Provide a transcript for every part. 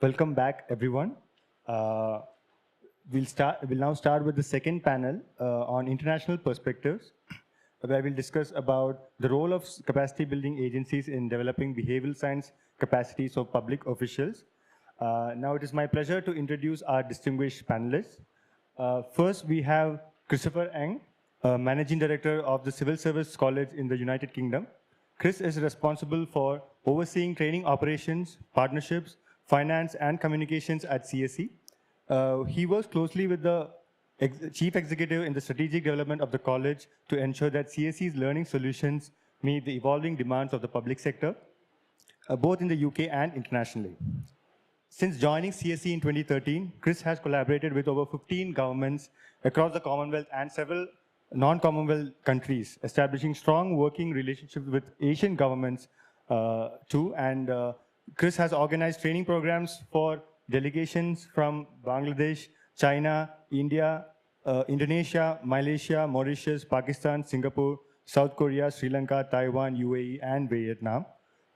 Welcome back, everyone. Uh, we'll now start with the second panel on international perspectives, where we'll discuss about the role of capacity building agencies in developing behavioral science capacities of public officials. Now it is my pleasure to introduce our distinguished panelists. First, we have Christopher Eng, Managing Director of the Civil Service College in the United Kingdom. Chris is responsible for overseeing training operations, partnerships, finance, and communications at CSE. He works closely with the chief executive in the strategic development of the college to ensure that CSE's learning solutions meet the evolving demands of the public sector, both in the UK and internationally. Since joining CSE in 2013, Chris has collaborated with over 15 governments across the Commonwealth and several non-Commonwealth countries, establishing strong working relationships with Asian governments too. And Chris has organized training programs for delegations from Bangladesh, China, India, Indonesia, Malaysia, Mauritius, Pakistan, Singapore, South Korea, Sri Lanka, Taiwan, UAE, and Vietnam.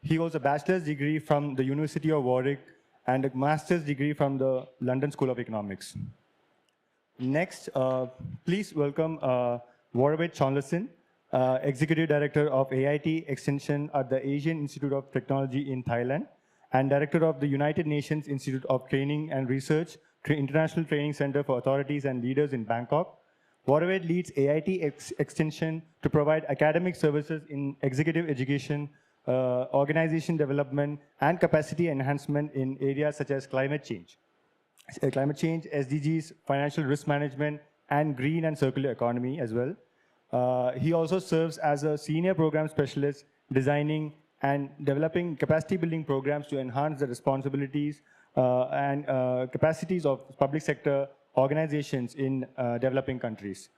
He holds a bachelor's degree from the University of Warwick and a master's degree from the London School of Economics. Next, please welcome Warwick Chonlason, Executive Director of AIT Extension at the Asian Institute of Technology in Thailand, and Director of the United Nations Institute of Training and Research, International Training Center for Authorities and Leaders in Bangkok. Warwick leads AIT Extension to provide academic services in executive education, organization development, and capacity enhancement in areas such as climate change, SDGs, financial risk management, and green and circular economy as well. He also serves as a senior program specialist, designing and developing capacity building programs to enhance the responsibilities and capacities of public sector organizations in developing countries.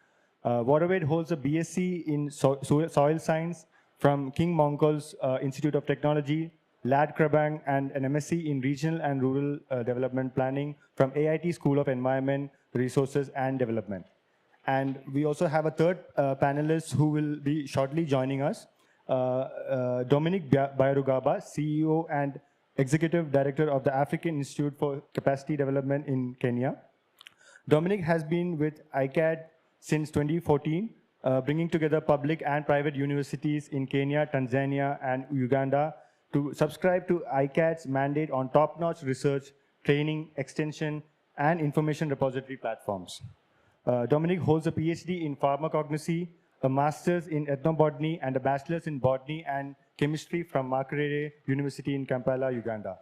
Warwick holds a BSc in soil science from King Mongkol's Institute of Technology, Lad Krabang, and an MSc in Regional and Rural Development Planning from AIT School of Environment, Resources and Development. And we also have a third panelist who will be shortly joining us, Dominic Bairugaba, CEO and Executive Director of the African Institute for Capacity Development in Kenya. Dominic has been with ICAD since 2014, bringing together public and private universities in Kenya, Tanzania, and Uganda to subscribe to ICAD's mandate on top-notch research, training, extension, and information repository platforms. Dominic holds a PhD in pharmacognosy, a master's in ethnobotany, and a bachelor's in botany and chemistry from Makerere University in Kampala, Uganda.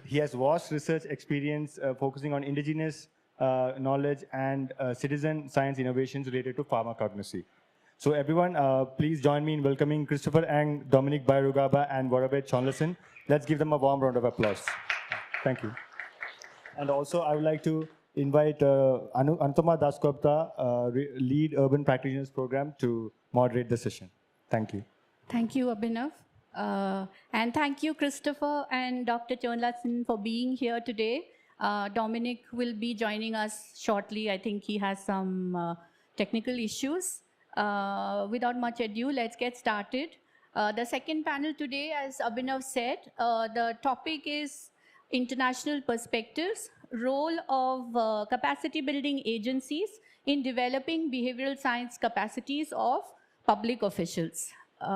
He has vast research experience focusing on indigenous knowledge and citizen science innovations related to pharmacognosy. So everyone, please join me in welcoming Christopher Eng, Dominic Bairugaba, and Warwick Chonlason. Let's give them a warm round of applause. Thank you. And also, I would like to invite Antoma Daskopta, Lead Urban Practitioners Program, to moderate the session. Thank you. Thank you, Abhinav. And thank you, Christopher and Dr. Chonlason, for being here today. Dominic will be joining us shortly. I think he has some technical issues. Without much ado, let's get started. The second panel today, as Abhinav said, the topic is international perspectives, role of capacity building agencies in developing behavioral science capacities of public officials. There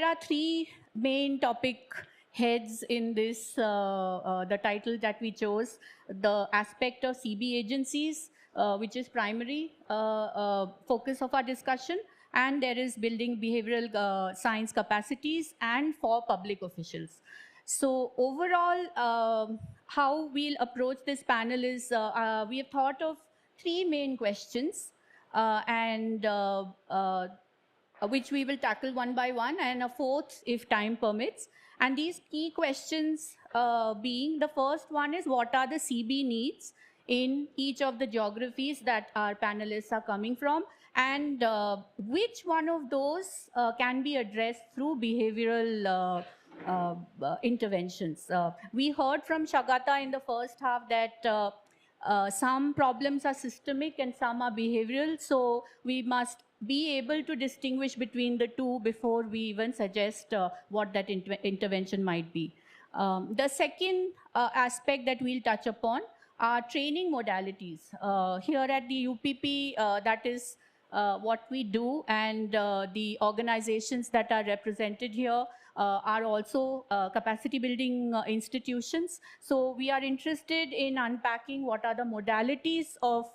are three main topic heads in this, the title that we chose: the aspect of CB agencies, which is primary focus of our discussion, and there is building behavioral science capacities and for public officials. So overall, how we'll approach this panel is we have thought of three main questions which we will tackle one by one, and a fourth if time permits. And these key questions being, the first one is, what are the CB needs in each of the geographies that our panelists are coming from, and which one of those can be addressed through behavioral interventions. We heard from Shagata in the first half that some problems are systemic and some are behavioral, so we must be able to distinguish between the two before we even suggest what that intervention might be. The second aspect that we'll touch upon are training modalities. Here at the UPP, that is what we do, and the organizations that are represented here are also capacity building institutions. So we are interested in unpacking what are the modalities of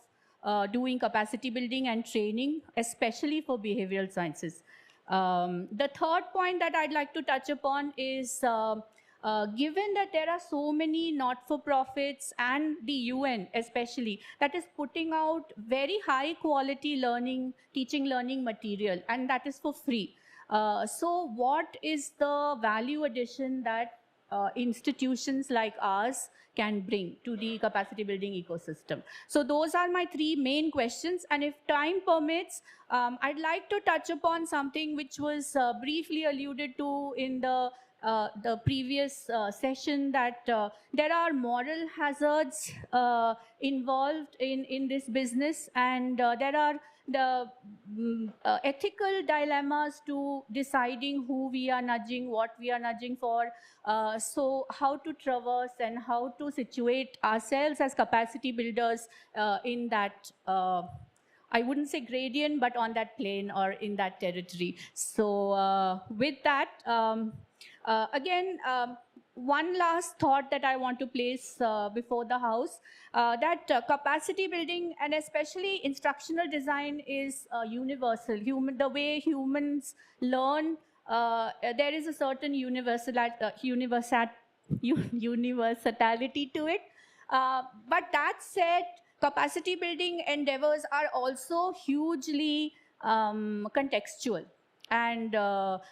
doing capacity building and training, especially for behavioral sciences. The third point that I'd like to touch upon is given that there are so many not-for-profits and the UN especially that is putting out very high quality teaching learning material, and that is for free. So what is the value addition that institutions like ours can bring to the capacity building ecosystem? So those are my three main questions, and if time permits, I'd like to touch upon something which was briefly alluded to in the previous session, that there are moral hazards involved in this business, and there are the ethical dilemmas to deciding who we are nudging, what we are nudging for. So how to traverse and how to situate ourselves as capacity builders in that I wouldn't say gradient, but on that plane or in that territory. So with that, again, one last thought that I want to place before the House, that capacity building and especially instructional design is universal. The way humans learn, there is a certain universality to it. But that said, capacity building endeavors are also hugely contextual. And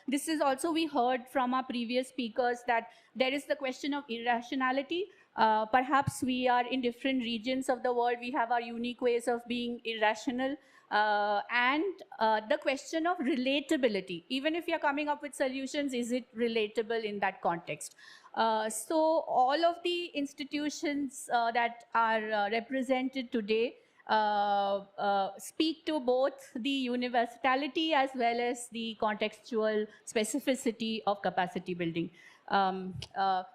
this is also, we heard from our previous speakers, that there is the question of irrationality. Perhaps we are in different regions of the world. We have our unique ways of being irrational. And the question of relatability. Even if you're coming up with solutions, is it relatable in that context? So all of the institutions that are represented today speak to both the universality as well as the contextual specificity of capacity building.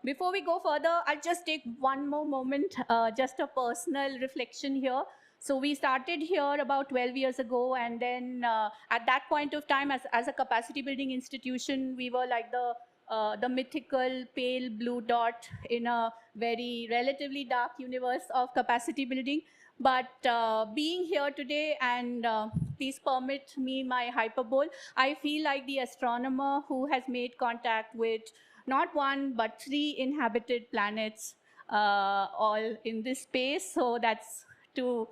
Before we go further, I'll just take one more moment, just a personal reflection here. So we started here about 12 years ago, and then at that point of time, as a capacity building institution, we were like the mythical pale blue dot in a very relatively dark universe of capacity building. But being here today, and please permit me my hyperbole, I feel like the astronomer who has made contact with not one, but 3 inhabited planets all in this space. So that's to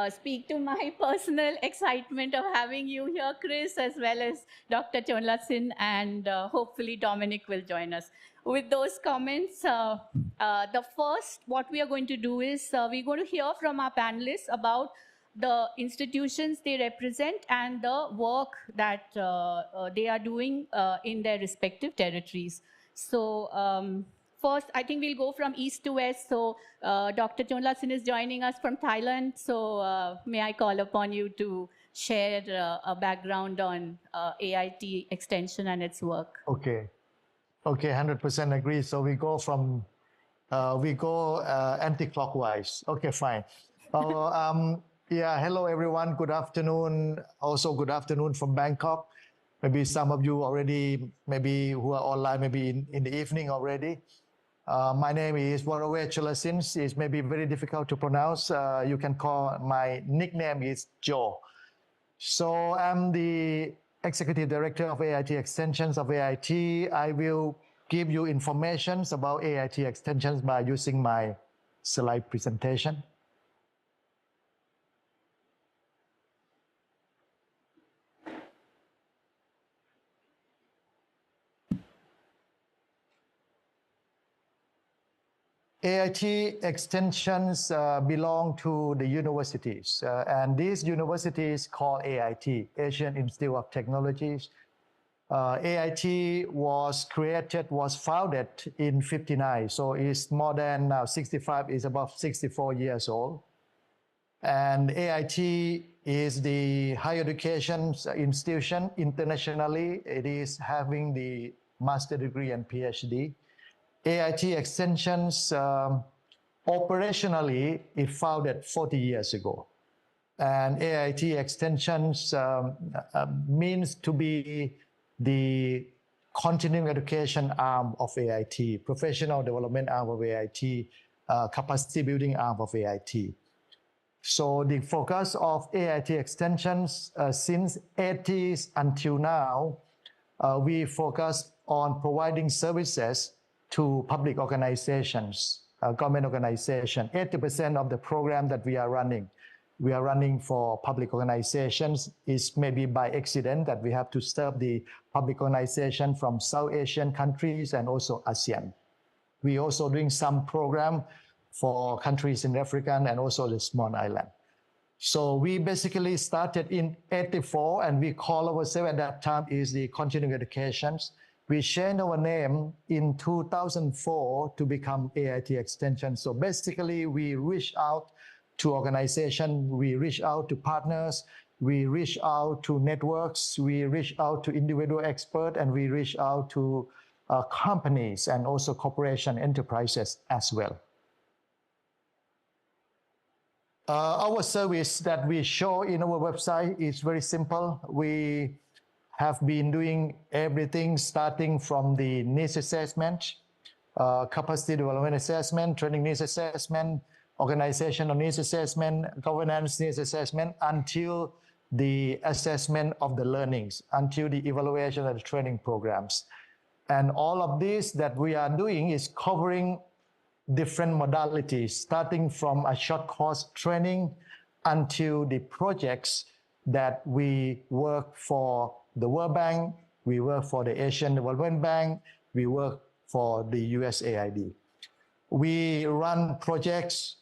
speak to my personal excitement of having you here, Chris, as well as Dr. Chonlatsin, and hopefully Dominic will join us. With those comments, the first, what we are going to do is we're going to hear from our panelists about the institutions they represent and the work that they are doing in their respective territories. So first, I think we'll go from east to west. So Dr. Chonlatsin is joining us from Thailand. So may I call upon you to share a background on AIT extension and its work? Okay, 100% agree. So we go anti-clockwise. Okay, fine. Yeah, hello everyone. Good afternoon. Also, good afternoon from Bangkok. Maybe some of you already, maybe who are online, maybe in the evening already. My name is Waraway Cholasin. It's maybe very difficult to pronounce. You can call, my nickname is Joe. So I'm the Executive Director of AIT Extensions of AIT. I will give you information about AIT Extensions by using my slide presentation. AIT extensions belong to the universities, and these universities called AIT, Asian Institute of Technologies. AIT was founded in 59, so it's more than now 65, is about 64 years old. And AIT is the higher education institution internationally. It is having the master degree and PhD. AIT Extensions, operationally, it founded 40 years ago. And AIT Extensions means to be the continuing education arm of AIT, professional development arm of AIT, capacity building arm of AIT. So the focus of AIT Extensions since 80s until now, we focus on providing services to public organizations, government organizations. 80% of the program that we are running for public organizations. Is maybe by accident that we have to serve the public organization from South Asian countries and also ASEAN. We also doing some program for countries in Africa and also the small island. So we basically started in 84 and we call ourselves at that time is the continuing educations. We changed our name in 2004 to become AIT Extension. So basically we reach out to organizations, we reach out to partners, we reach out to networks, we reach out to individual experts, and we reach out to companies and also corporation enterprises as well. Our service that we show in our website is very simple. We have been doing everything starting from the needs assessment, capacity development assessment, training needs assessment, organizational needs assessment, governance needs assessment, until the assessment of the learnings, until the evaluation of the training programs. And all of this that we are doing is covering different modalities, starting from a short course training until the projects that we work for the World Bank, we work for the Asian Development Bank, we work for the USAID. We run projects,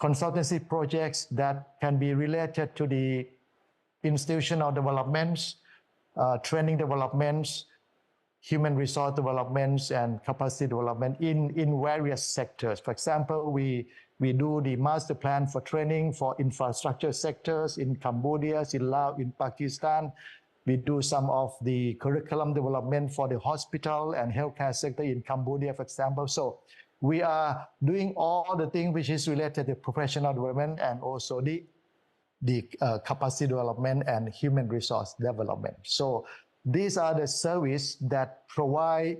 consultancy projects that can be related to the institutional developments, training developments, human resource developments, and capacity development in various sectors. For example, we do the master plan for training for infrastructure sectors in Cambodia, in Laos, in Pakistan. We do some of the curriculum development for the hospital and healthcare sector in Cambodia, for example. So we are doing all the things which is related to professional development and also the capacity development and human resource development. So these are the services that provide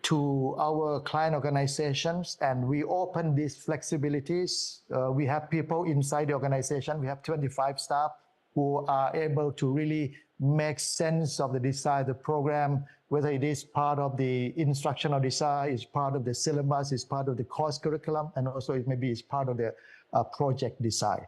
to our client organizations, and we open these flexibilities. We have people inside the organization. We have 25 staff who are able to really make sense of the design of the program, whether it is part of the instructional design, is part of the syllabus, is part of the course curriculum, and also it maybe is part of the project design.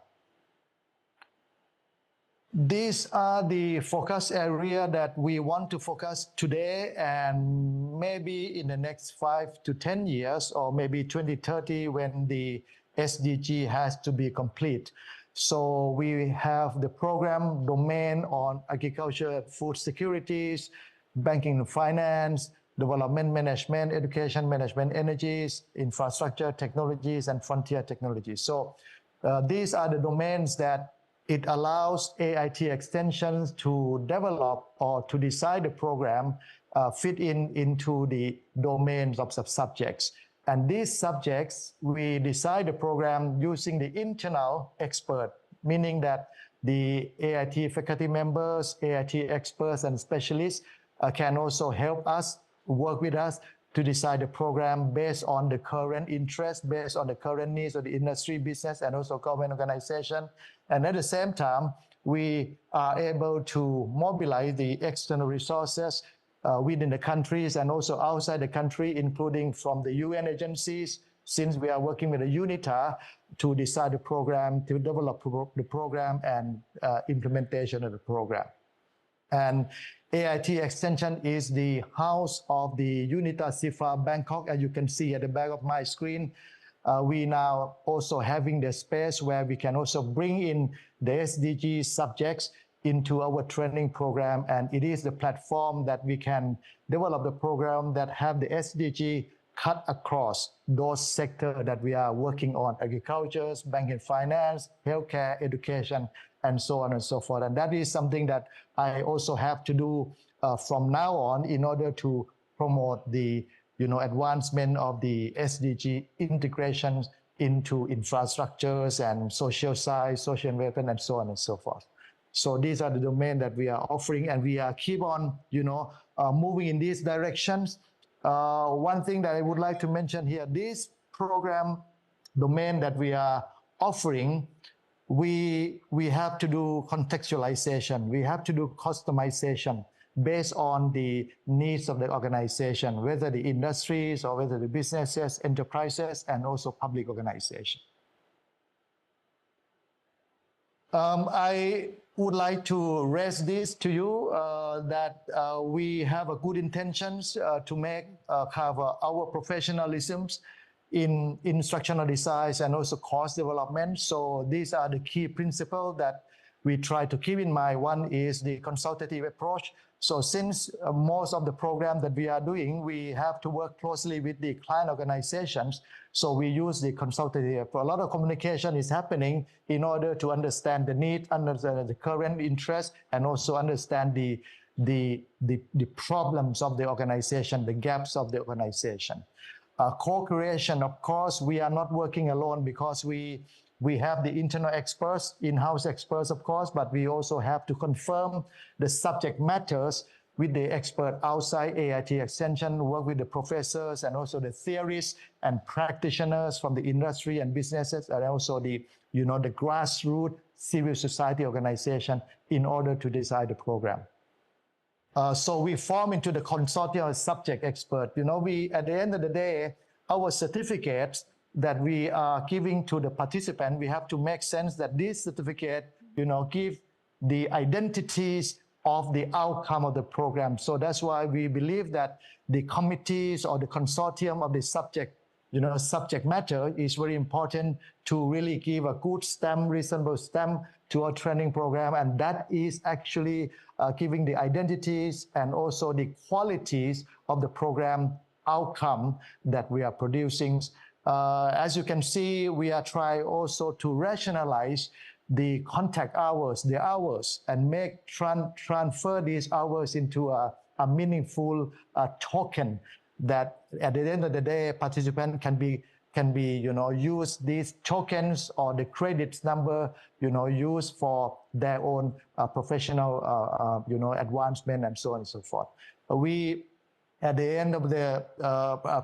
These are the focus area that we want to focus today and maybe in the next 5 to 10 years or maybe 2030 when the SDG has to be complete. So we have the program domain on agriculture, food securities, banking and finance, development management, education management, energies, infrastructure technologies, and frontier technologies. So these are the domains that it allows AIT Extensions to develop or to decide the program fit into the domains of subjects. And these subjects, we decide the program using the internal expert, meaning that the AIT faculty members, AIT experts and specialists can also help us, work with us to decide the program based on the current interest, based on the current needs of the industry, business, and also government organization. And at the same time, we are able to mobilize the external resources within the countries and also outside the country, including from the UN agencies, since we are working with the UNITA to decide the program, to develop the program and implementation of the program. And AIT Extension is the house of the UNITA CIFA Bangkok, as you can see at the back of my screen. We now also having the space where we can also bring in the SDG subjects into our training program, and it is the platform that we can develop the program that have the SDG cut across those sectors that we are working on: agriculture, banking, finance, healthcare, education, and so on and so forth. And that is something that I also have to do from now on in order to promote the advancement of the SDG integrations into infrastructures and social science, social development, and so on and so forth. So these are the domains that we are offering, and we are keep on, moving in these directions. One thing that I would like to mention here, this program domain that we are offering, we have to do contextualization. We have to do customization based on the needs of the organization, whether the industries or whether the businesses, enterprises, and also public organizations. I would like to raise this to you that we have a good intentions to make cover our professionalisms in instructional design and also course development. So these are the key principles that we try to keep in mind. One is the consultative approach. So since most of the program that we are doing, we have to work closely with the client organizations. So we use the consultative approach. A lot of communication is happening in order to understand the need, understand the current interest, and also understand the problems of the organization, the gaps of the organization. Co-creation, of course, we are not working alone because we have the internal experts, in-house experts, of course, but we also have to confirm the subject matters with the expert outside AIT Extension, work with the professors and also the theorists and practitioners from the industry and businesses, and also the grassroots civil society organization in order to design the program. So we form into the consortium of subject expert. We, at the end of the day, our certificates that we are giving to the participant, we have to make sense that this certificate, give the identities of the outcome of the program. So that's why we believe that the committees or the consortium of the subject matter is very important to really give a good stamp, reasonable stamp to our training program. And that is actually giving the identities and also the qualities of the program outcome that we are producing. As you can see, we are trying also to rationalize the contact hours, the hours, and transfer these hours into a meaningful token that at the end of the day, participant can be use these tokens or the credits number, use for their own professional, advancement and so on and so forth. At the end of the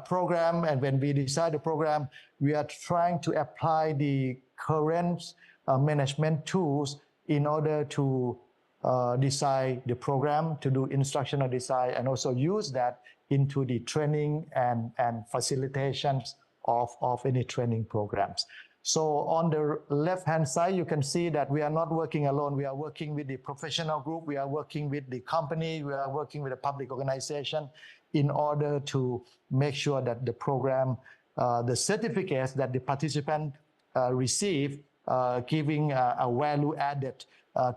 program, and when we decide the program, we are trying to apply the current management tools in order to design the program, to do instructional design, and also use that into the training and facilitations of any training programs. So on the left-hand side, you can see that we are not working alone. We are working with the professional group. We are working with the company. We are working with a public organization in order to make sure that the program, the certificates that the participant receive, giving a value added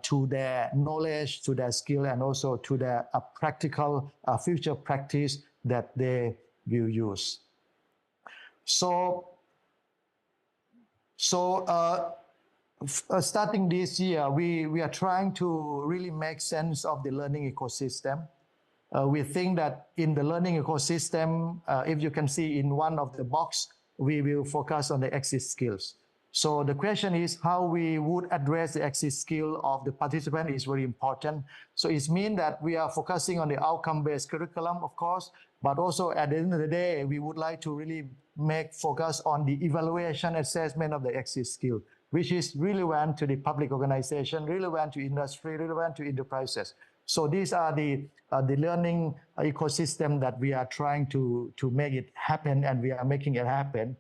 to their knowledge, to their skill, and also to their practical future practice that they will use. So starting this year, we are trying to really make sense of the learning ecosystem. We think that in the learning ecosystem, if you can see in one of the box, we will focus on the exit skills. So the question is how we would address the exit skill of the participant is very important. So it means that we are focusing on the outcome-based curriculum, of course, but also at the end of the day, we would like to really make focus on the evaluation assessment of the exit skill, which is relevant to the public organization, relevant to industry, relevant to enterprises. So these are the learning ecosystem that we are trying to make it happen, and we are making it happen.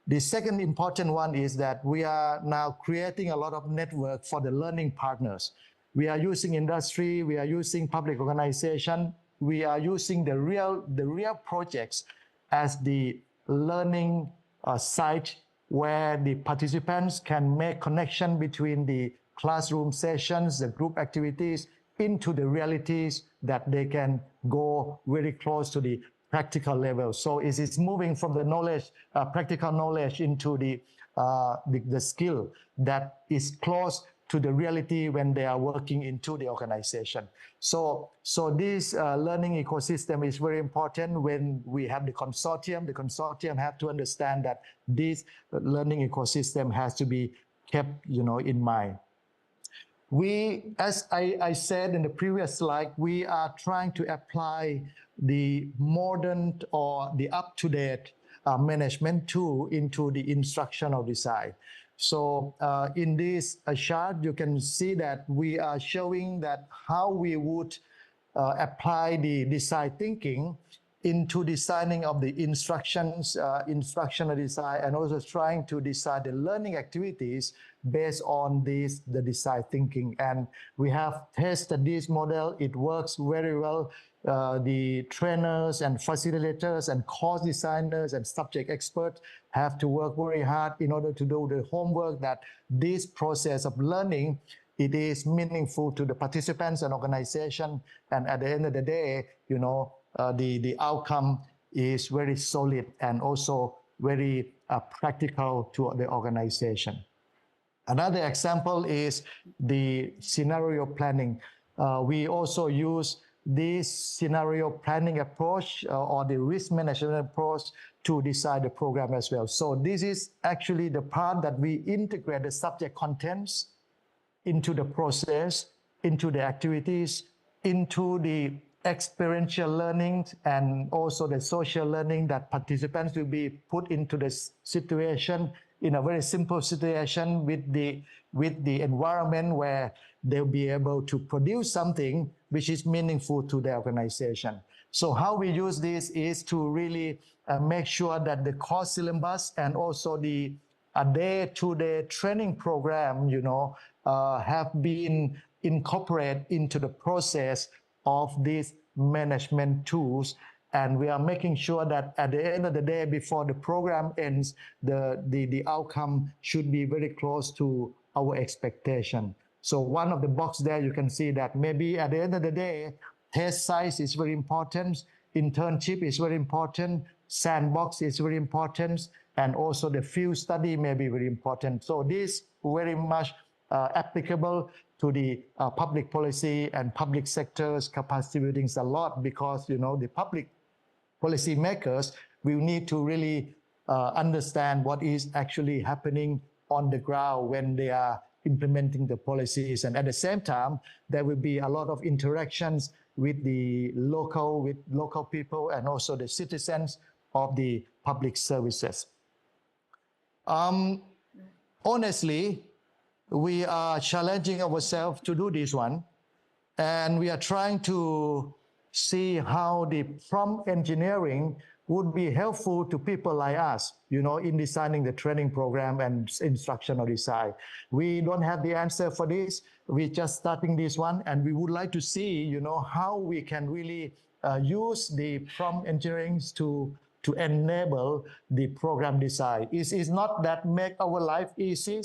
The second important one is that we are now creating a lot of network for the learning partners. We are using industry, we are using public organization, we are using the real projects as the learning site where the participants can make connection between the classroom sessions, the group activities, into the realities that they can go very close to the practical level. So it is moving from the knowledge, practical knowledge, into the skill that is close to the reality when they are working into the organization. So this learning ecosystem is very important when we have the consortium. The consortium have to understand that this learning ecosystem has to be kept, in mind. We, as I said in the previous slide, we are trying to apply the modern or the up-to-date management tool into the instructional design. So in this chart, you can see that we are showing that how we would apply the design thinking into designing of the instructional design, and also trying to design the learning activities based on the design thinking. And we have tested this model. It works very well. The trainers and facilitators and course designers and subject experts have to work very hard in order to do the homework that this process of learning, it is meaningful to the participants and organization. And at the end of the day, the outcome is very solid and also very practical to the organization. Another example is the scenario planning. We also use this scenario planning approach or the risk management approach to design the program as well. So this is actually the part that we integrate the subject contents into the process, into the activities, into the experiential learning, and also the social learning that participants will be put into the situation in a very simple situation with the environment where they'll be able to produce something which is meaningful to the organization. So how we use this is to really make sure that the course syllabus and also the day-to-day training program, have been incorporated into the process of these management tools. And we are making sure that at the end of the day, before the program ends, the outcome should be very close to our expectation. So one of the box there, you can see that maybe at the end of the day, test size is very important, internship is very important, sandbox is very important, and also the field study may be very important. So this very much applicable to the public policy and public sectors capacity buildings a lot, because the public policy makers will need to really understand what is actually happening on the ground when they are implementing the policies. And at the same time, there will be a lot of interactions with the local people and also the citizens of the public services. Honestly, we are challenging ourselves to do this one, and we are trying to see how the prompt engineering would be helpful to people like us, in designing the training program and instructional design. We don't have the answer for this. We're just starting this one, and we would like to see, how we can really use the prompt engineering to enable the program design. It's not that make our life easy,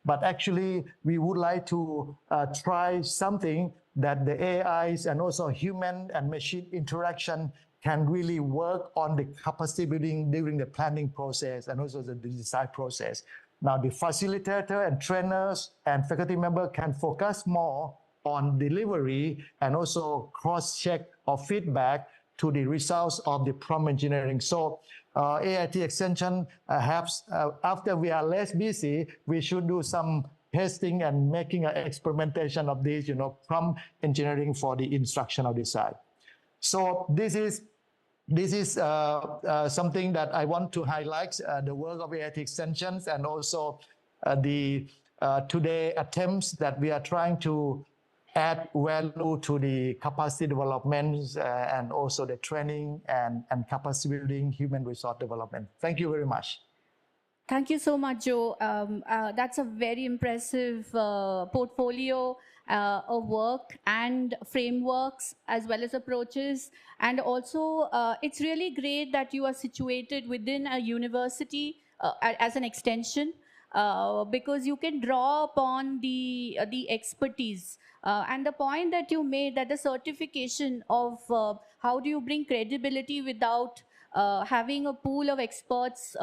but actually we would like to try something that the AIs and also human and machine interaction can really work on the capacity building during the planning process and also the design process. Now the facilitator and trainers and faculty member can focus more on delivery and also cross-check or feedback to the results of the prompt engineering. So AIT Extension after we are less busy, we should do some testing and making an experimentation of this, prompt engineering for the instructional design. So this is something that I want to highlight, the work of AIT Extensions, and also the today attempts that we are trying to add value to the capacity development and also the training and capacity building, human resource development. Thank you very much. Thank you so much, Joe. That's a very impressive portfolio of work and frameworks as well as approaches. And also, it's really great that you are situated within a university as an extension, because you can draw upon the expertise. And the point that you made, that the certification of how do you bring credibility without having a pool of experts,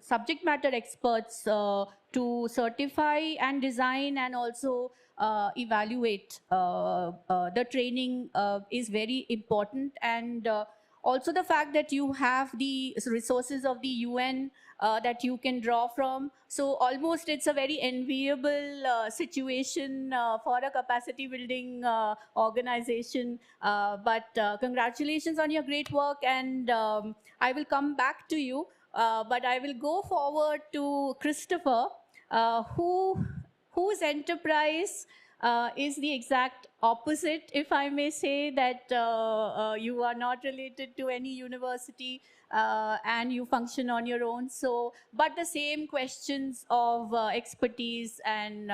subject matter experts to certify and design and also evaluate the training is very important, and also the fact that you have the resources of the UN that you can draw from. So almost it's a very enviable situation for a capacity building organization. But congratulations on your great work, and I will come back to you. But I will go forward to Christopher, whose enterprise is the exact opposite, if I may say, that you are not related to any university and you function on your own. So, but the same questions of expertise and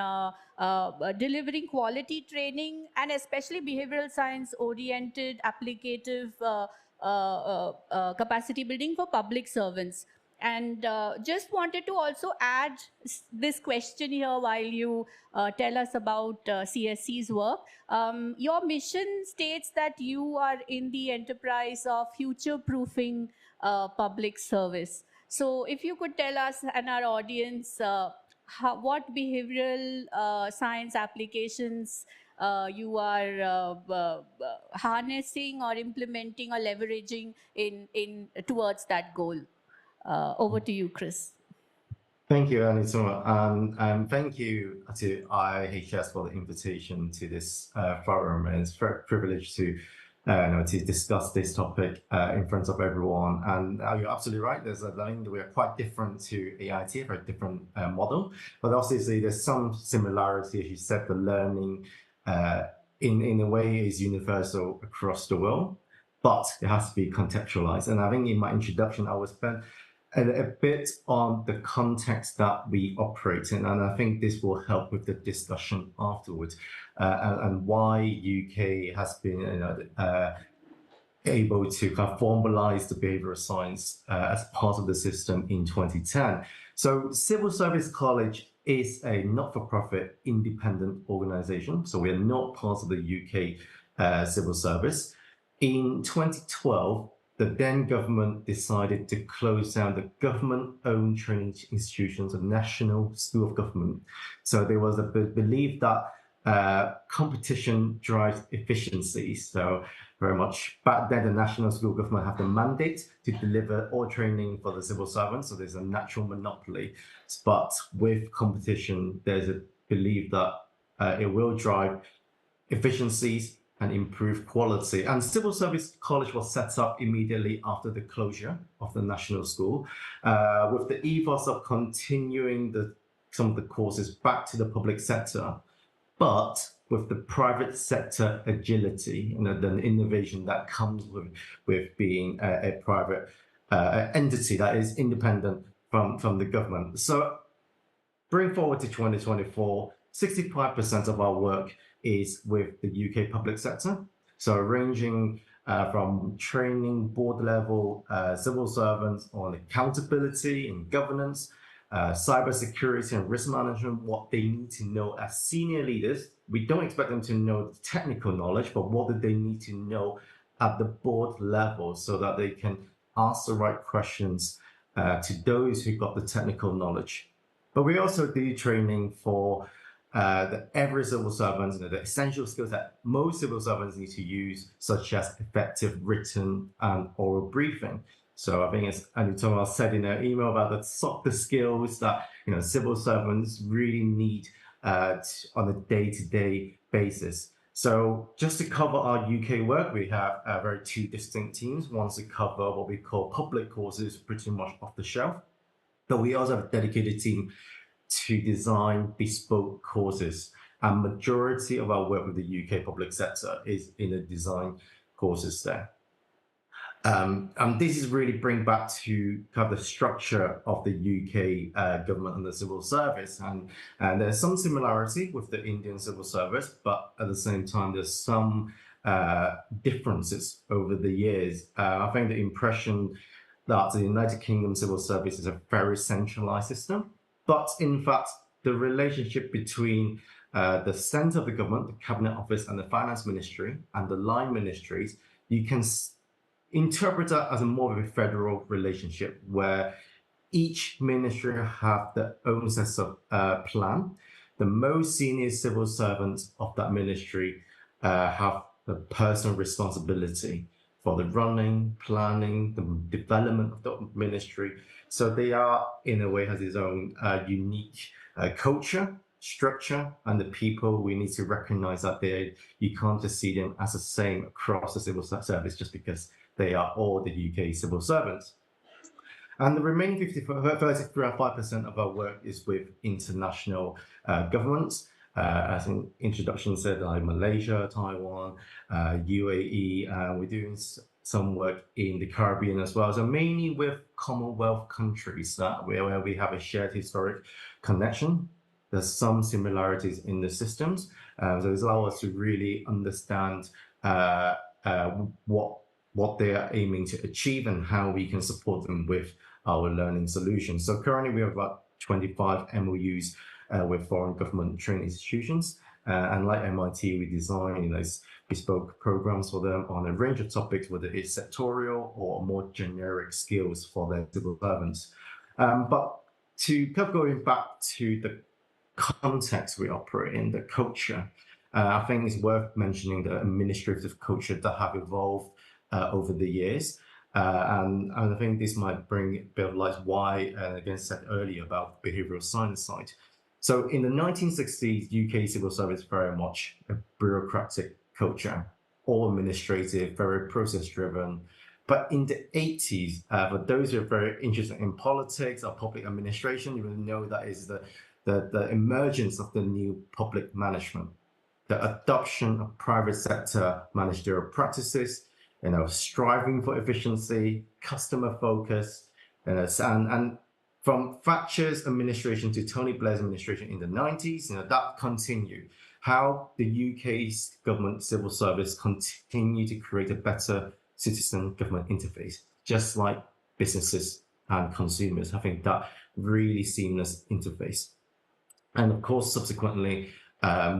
delivering quality training, and especially behavioral science oriented applicative capacity building for public servants. And just wanted to also add this question here while you tell us about CSC's work. Your mission states that you are in the enterprise of future-proofing public service. So if you could tell us and our audience what behavioral science applications you are harnessing or implementing or leveraging in towards that goal. Over to you, Chris. Thank you, Anitoma, and thank you to IHS for the invitation to this forum. And it's very privileged to discuss this topic in front of everyone. And you're absolutely right. We are quite different to AIT, a very different model. But obviously, there's some similarity. As you said, the learning in a way is universal across the world, but it has to be contextualized. And I think in my introduction, I was spent a bit on the context that we operate in, and I think this will help with the discussion afterwards, and why UK has been able to kind of formalize the behavioral science as part of the system in 2010. So Civil Service College is a not-for-profit independent organization, so we are not part of the UK civil service. In 2012, the then government decided to close down the government-owned training institutions of National School of Government. So there was a belief that competition drives efficiencies. So very much back then, the National School of Government have the mandate to deliver all training for the civil servants. So there's a natural monopoly. But with competition, there's a belief that it will drive efficiencies and improve quality. And Civil Service College was set up immediately after the closure of the National School, with the ethos of continuing some of the courses back to the public sector, but with the private sector agility and the innovation that comes with being a private entity that is independent from the government. So bring forward to 2024, 65% of our work is with the UK public sector. So ranging from training board level civil servants on accountability and governance, cybersecurity and risk management, what they need to know as senior leaders. We don't expect them to know the technical knowledge, but what do they need to know at the board level so that they can ask the right questions to those who got the technical knowledge. But we also do training for every civil servant, the essential skills that most civil servants need to use, such as effective written and oral briefing. So I think, as Anitoma said in her email, about the softer skills that civil servants really need on a day-to-day basis. So just to cover our UK work, we have very two distinct teams. One's to cover what we call public courses, pretty much off the shelf. But we also have a dedicated team to design bespoke courses. And majority of our work with the UK public sector is in the design courses there. And this is really bring back to kind of the structure of the UK government and the civil service. And there's some similarity with the Indian civil service, but at the same time, there's some differences over the years. I think the impression that the United Kingdom civil service is a very centralized system. But in fact, the relationship between the centre of the government, the Cabinet Office and the Finance Ministry and the line ministries, you can interpret that as more of a federal relationship where each ministry have their own set of plan. the most senior civil servants of that ministry have the personal responsibility for the running, planning, the development of the ministry. So they are, in a way, has its own unique culture, structure, and the people. We need to recognize that you can't just see them as the same across the civil service just because they are all the UK civil servants. And the remaining 35% of our work is with international governments. As an introduction said, like Malaysia, Taiwan, UAE, we're doing some work in the Caribbean as well. So mainly with Commonwealth countries where we have a shared historic connection. There's some similarities in the systems. So it allows us to really understand what they are aiming to achieve and how we can support them with our learning solutions. So currently we have about 25 MOUs with foreign government training institutions. And like MIT, we design those bespoke programs for them on a range of topics, whether it's sectorial or more generic skills for their civil servants. But to keep going back to the context we operate in, the culture, I think it's worth mentioning the administrative culture that have evolved over the years. And I think this might bring a bit of light why, again, said earlier about behavioral science side. So in the 1960s, UK civil service very much a bureaucratic culture, all administrative, very process-driven. But in the 80s, for those who are very interested in politics or public administration, you will know that is the emergence of the new public management, the adoption of private sector managerial practices, striving for efficiency, customer focus, and from Thatcher's administration to Tony Blair's administration in the 90s, that continued. How the UK's government civil service continue to create a better citizen-government interface, just like businesses and consumers having that really seamless interface. And of course, subsequently,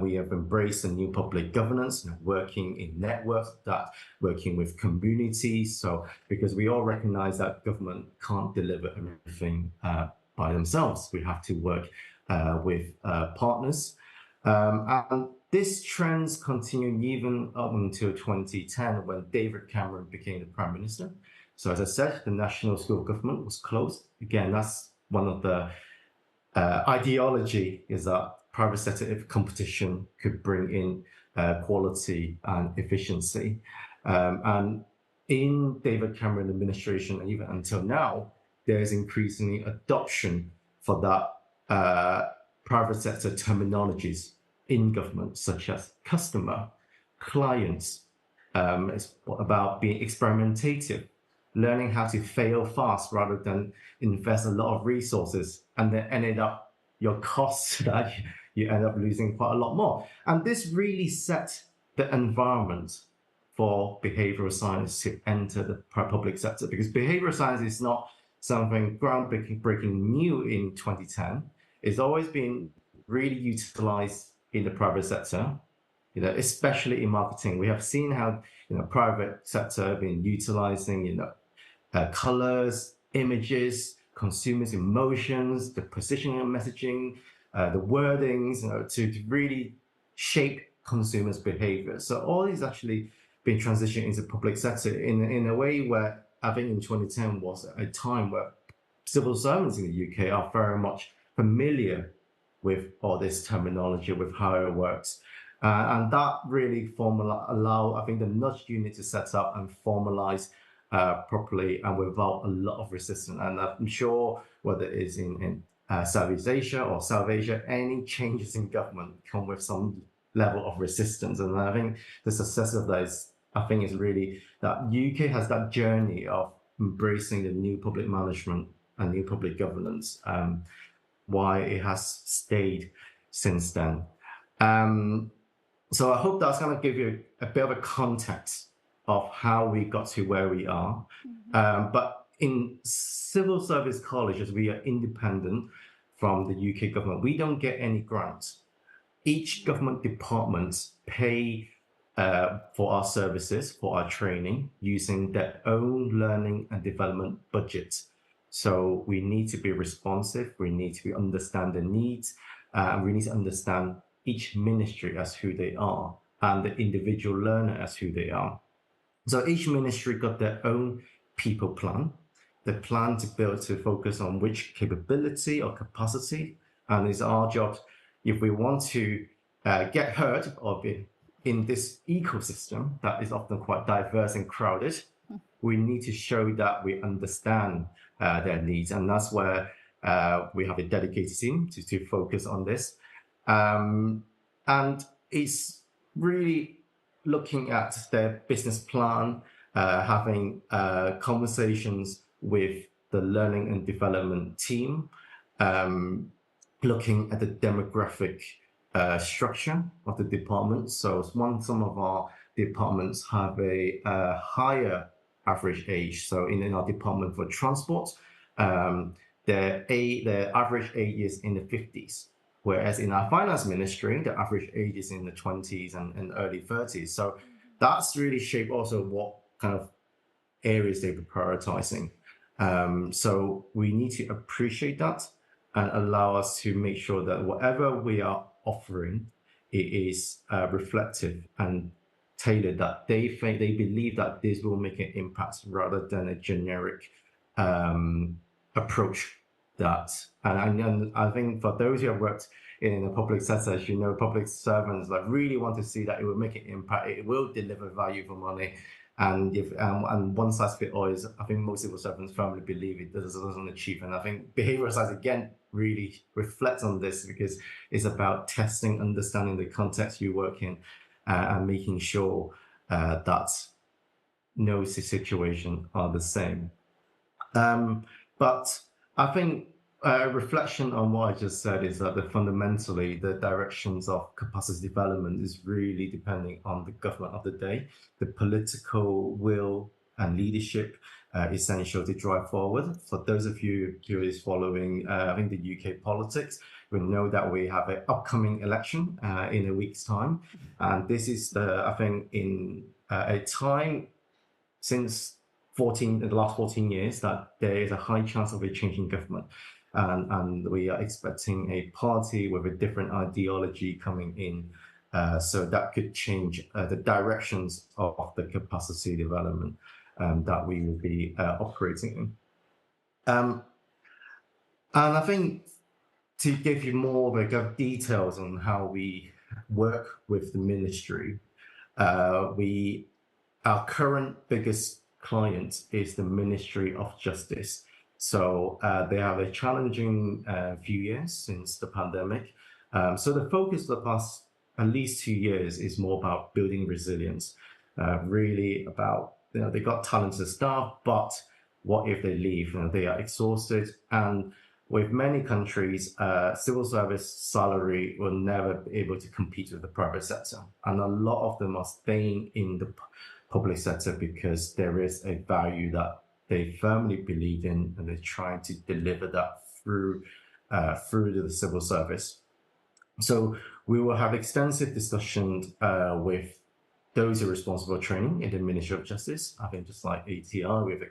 we have embraced a new public governance, working in networks, working with communities. So because we all recognize that government can't deliver everything by themselves, we have to work with partners. And this trends continued even up until 2010 when David Cameron became the Prime Minister. So as I said, the National School of Government was closed. Again, that's one of the ideology is that private sector competition could bring in quality and efficiency. And in David Cameron administration, and even until now, there's increasingly adoption for that private sector terminologies in government, such as customer, clients. It's about being experimentative, learning how to fail fast rather than invest a lot of resources and then ended up your costs that you end up losing quite a lot more. And this really set the environment for behavioral science to enter the public sector, because behavioral science is not something groundbreaking new in 2010. It's always been really utilized in the private sector, especially in marketing. We have seen how private sector have been utilizing colors, images, consumers' emotions, the positioning of messaging, the wordings, to really shape consumers' behavior. So all these actually been transitioned into public sector in a way where I think in 2010 was a time where civil servants in the UK are very much familiar with all this terminology, with how it works. And that really allow, I think, the nudge unit to set up and formalize properly and without a lot of resistance. And I'm sure whether it's in Southeast Asia or South Asia, any changes in government come with some level of resistance. And I think the success of those, I think, is really that UK has that journey of embracing the new public management and new public governance, why it has stayed since then. So I hope that's going to give you a bit of a context of how we got to where we are. But in civil service colleges, we are independent from the UK government. We don't get any grants. Each government department pay for our services, for our training, using their own learning and development budget. So we need to be responsive. We need to understand the needs We need to understand each ministry as who they are and the individual learner as who they are. So each ministry got their own people plan. They plan to build to focus on which capability or capacity, and it's our job, if we want to get heard or be in this ecosystem that is often quite diverse and crowded, we need to show that we understand their needs, and that's where we have a dedicated team to focus on this. And it's really looking at their business plan, having conversations with the learning and development team, looking at the demographic structure of the department. So some of our departments have a higher average age. So in our department for transport, the average age is in the 50s. Whereas in our finance ministry, the average age is in the 20s and early 30s. So that's really shaped also what kind of areas they were prioritizing. So we need to appreciate that and allow us to make sure that whatever we are offering, it is reflective and tailored, that they believe that this will make an impact rather than a generic approach. That and I think for those who have worked in the public sector, as you know, public servants like really want to see that it will make an impact, it will deliver value for money, and if and one size fits all is, I think most civil servants firmly believe it doesn't achieve. And I think behavioral science again really reflects on this, because it's about testing, understanding the context you work in, and making sure that no situation are the same. But I think a reflection on what I just said is that fundamentally the directions of capacity development is really depending on the government of the day, the political will and leadership essential to drive forward. For those of you who is following, I think the UK politics, we know that we have an upcoming election in a week's time, and this is I think in a time since the last 14 years that there is a high chance of a change in government. And we are expecting a party with a different ideology coming in. So that could change the directions of the capacity development that we will be operating in. And I think to give you more of details on how we work with the ministry, our current biggest client is the Ministry of Justice. So they have a challenging few years since the pandemic. So the focus of the past at least 2 years is more about building resilience, really about, they got talented staff, but what if they leave? They are exhausted. And with many countries, civil service salary will never be able to compete with the private sector. And a lot of them are staying in the public sector because there is a value that they firmly believe in, and they're trying to deliver that through the civil service. So we will have extensive discussions with those who are responsible for training in the Ministry of Justice. I think just like ATR, we have a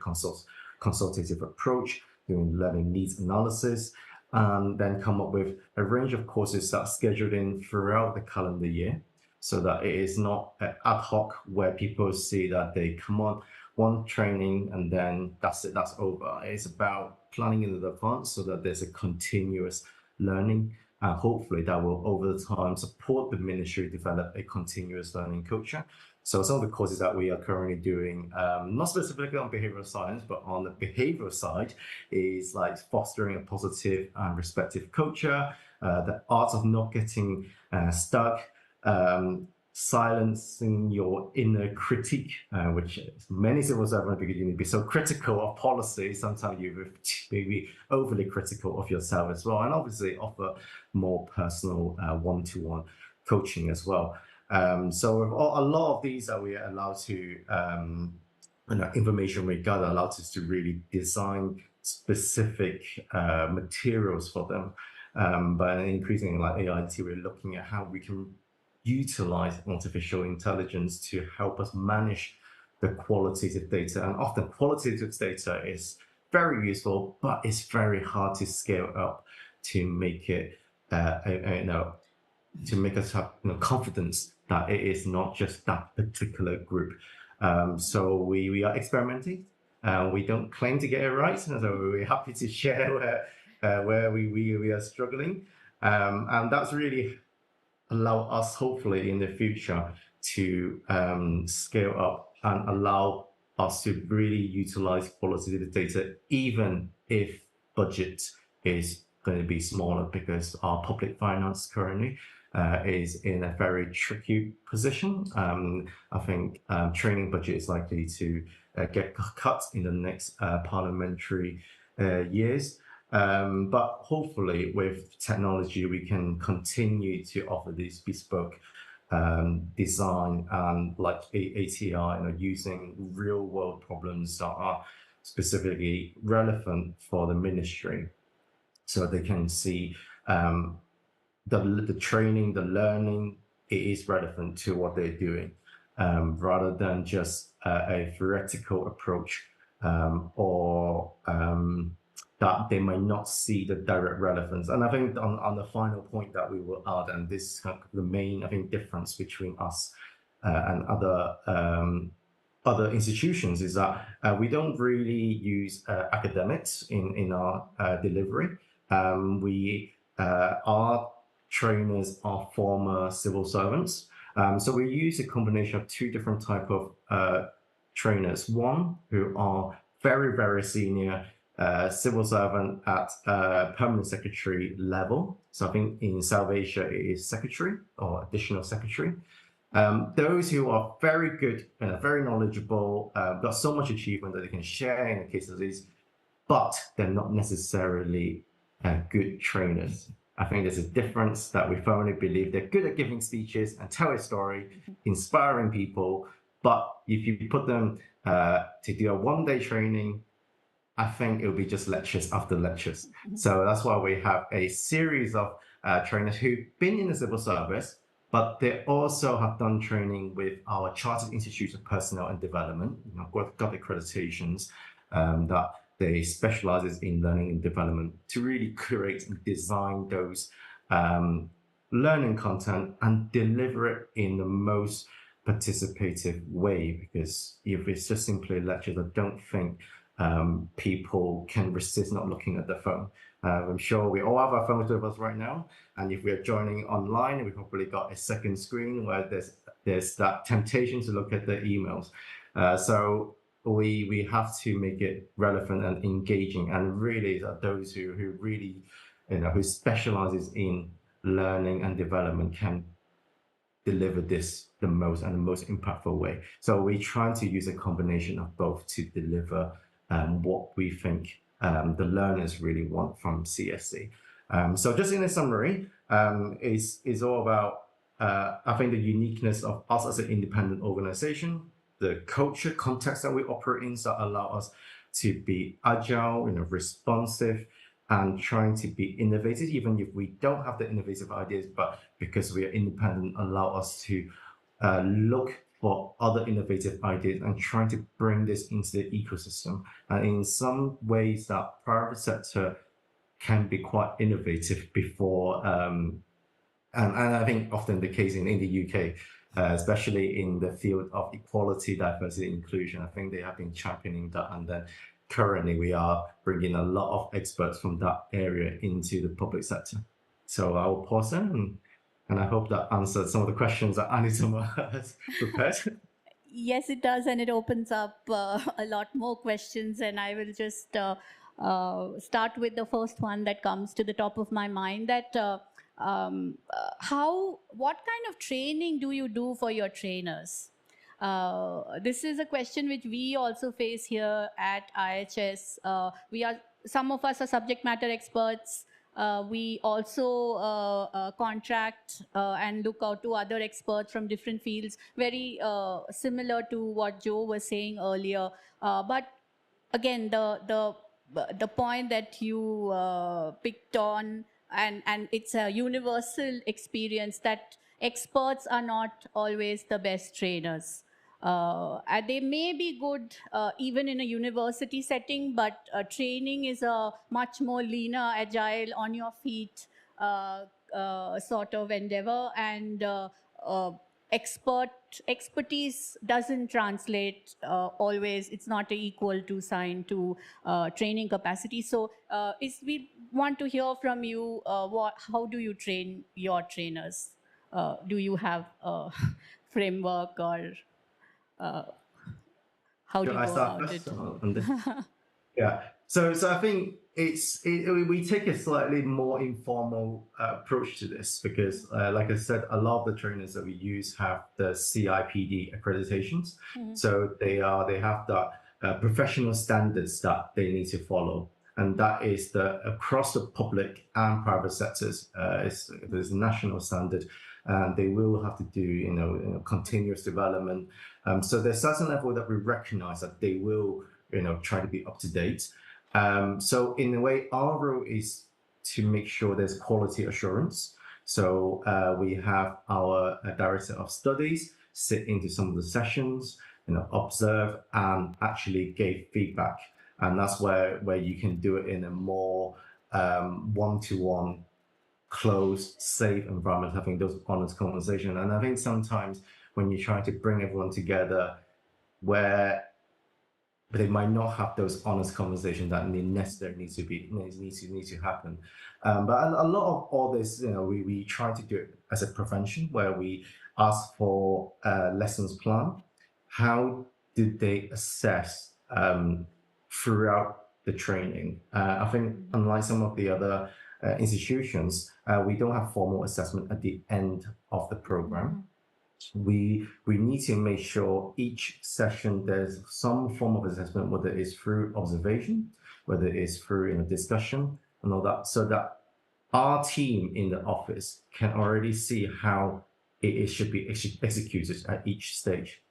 consultative approach, doing learning needs analysis, and then come up with a range of courses that are scheduled in throughout the calendar year, so that it is not ad hoc where people see that they come on one training and then that's it, that's over. It's about planning in advance so that there's a continuous learning, and hopefully that will over the time support the ministry develop a continuous learning culture. So some of the courses that we are currently doing, not specifically on behavioral science, but on the behavioral side, is like fostering a positive and respectful culture, the art of not getting stuck, silencing your inner critique, which many civil servants, because you need to be so critical of policy, sometimes you maybe overly critical of yourself as well, and obviously offer more personal one-to-one coaching as well. So with a lot of these that we are allowed to, information we gather allows us to really design specific materials for them. But increasingly, like AIT, we're looking at how we can utilize artificial intelligence to help us manage the qualitative data. And often qualitative data is very useful, but it's very hard to scale up to make it to make us have confidence that it is not just that particular group. So we are experimenting. We don't claim to get it right, so we're happy to share where we are struggling, and that's really allow us hopefully in the future to scale up and allow us to really utilize qualitative data, even if budget is going to be smaller, because our public finance currently is in a very tricky position. I think training budget is likely to get cut in the next parliamentary years. But hopefully with technology, we can continue to offer these bespoke design and like ATI, using real world problems that are specifically relevant for the ministry, so they can see the training, the learning, it is relevant to what they're doing, rather than just a theoretical approach, or that they might not see the direct relevance. And I think on the final point that we will add, and this is kind of the main, I think, difference between us and other institutions, is that we don't really use academics in our delivery. Our trainers are former civil servants. So we use a combination of two different type of trainers. One who are very, very senior civil servant at permanent secretary level. So I think in South Asia it is secretary or additional secretary. Those who are very good and very knowledgeable, got so much achievement that they can share in the case of these, but they're not necessarily good trainers. I think there's a difference that we firmly believe they're good at giving speeches and tell a story, inspiring people. But if you put them to do a one-day training, I think it'll be just lectures after lectures. So that's why we have a series of trainers who've been in the civil service, but they also have done training with our Chartered Institutes of Personnel and Development, got accreditations that they specialize in learning and development, to really create and design those learning content and deliver it in the most participative way. Because if it's just simply lectures, I don't think people can resist not looking at the phone. I'm sure we all have our phones with us right now, and if we're joining online, we've probably got a second screen where there's that temptation to look at the emails. So we have to make it relevant and engaging, and really those who really who specializes in learning and development can deliver this the most impactful way. So we try to use a combination of both to deliver what we think the learners really want from CSC. So just in a summary, is all about I think the uniqueness of us as an independent organization, the culture context that we operate in, that allow us to be agile, responsive, and trying to be innovative, even if we don't have the innovative ideas, but because we are independent, allow us to look for other innovative ideas and trying to bring this into the ecosystem. And in some ways that private sector can be quite innovative before, and I think often the case in the UK, especially in the field of equality, diversity, inclusion. I think they have been championing that, and then currently we are bringing a lot of experts from that area into the public sector. So I will pause there, and I hope that answered some of the questions that Anitama has prepared. Yes, it does, and it opens up a lot more questions, and I will just start with the first one that comes to the top of my mind, that what kind of training do you do for your trainers? This is a question which we also face here at IHS. Some of us are subject matter experts. We also contract and look out to other experts from different fields, very similar to what Joe was saying earlier. But again, the point that you picked on, and it's a universal experience, that experts are not always the best trainers. And they may be good even in a university setting, but training is a much more leaner, agile, on your feet sort of endeavor, and expertise doesn't translate always. It's not equal to sign to training capacity. So we want to hear from you, how do you train your trainers? Do you have a framework, or how do you I go start about first it? on this? Yeah. So I think we take a slightly more informal approach to this because, like I said, a lot of the trainers that we use have the CIPD accreditations. So they have the professional standards that they need to follow, and that is across the public and private sectors. There's a national standard, and they will have to do continuous development. So there's a certain level that we recognize that they will try to be up to date. So in a way, our role is to make sure there's quality assurance. So we have our director of studies sit into some of the sessions, observe and actually give feedback. And that's where you can do it in a more one-to-one, closed, safe environment, having those honest conversations. And I think sometimes when you're trying to bring everyone together, where they might not have those honest conversations that necessarily need to happen. But a lot of all this, we try to do it as a prevention, where we ask for lessons plan. How did they assess throughout the training? I think unlike some of the other institutions, we don't have formal assessment at the end of the program. We need to make sure each session there's some form of assessment, whether it's through observation, whether it's through discussion and all that, so that our team in the office can already see how it should be executed at each stage.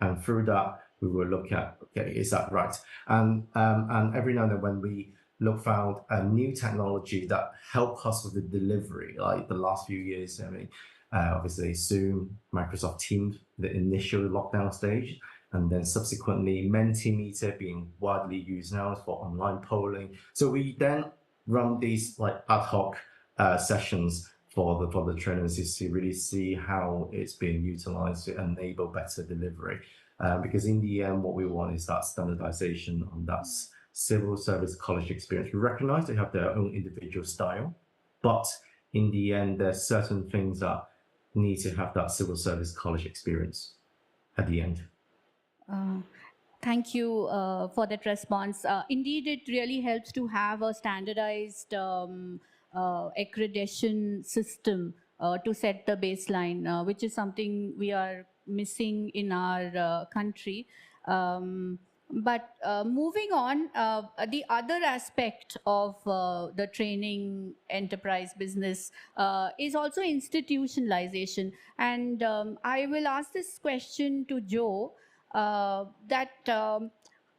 And through that, we will look at, okay, is that right? And every now and then when we found a new technology that helped us with the delivery, like the last few years, obviously Zoom, Microsoft Teams, the initial lockdown stage, and then subsequently Mentimeter being widely used now for online polling. So we then run these ad hoc sessions for the trainers to really see how it's being utilized to enable better delivery. Because in the end, what we want is that standardization on that civil service college experience. We recognize they have their own individual style, but in the end, there's certain things that need to have that civil service college experience at the end. Thank you for that response. Indeed, it really helps to have a standardized accreditation system to set the baseline, which is something we are missing in our country. But moving on, the other aspect of the training enterprise business is also institutionalization. And I will ask this question to Joe, that of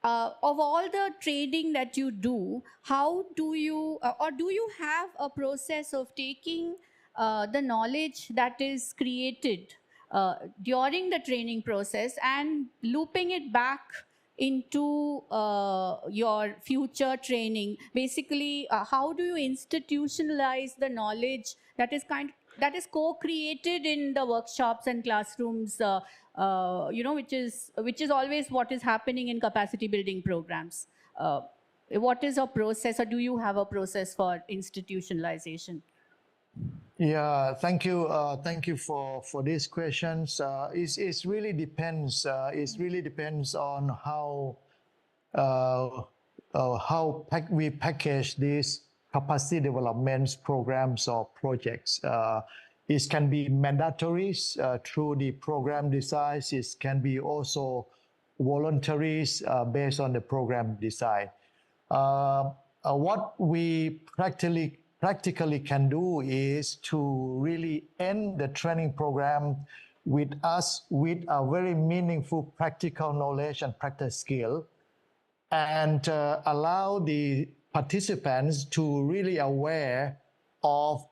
all the training that you do, how do you, or do you have a process of taking the knowledge that is created during the training process and looping it back into your future training? Basically, how do you institutionalize the knowledge that is co-created in the workshops and classrooms, which is always what is happening in capacity building programs? What is a process, or do you have a process for institutionalization? Yeah, thank you. Thank you for these questions. It really depends. It really depends on how we package these capacity development programs or projects. It can be mandatory through the program design. It can be also voluntary based on the program design. What we practically can do is to really end the training program with a very meaningful practical knowledge and practice skill, and allow the participants to really aware of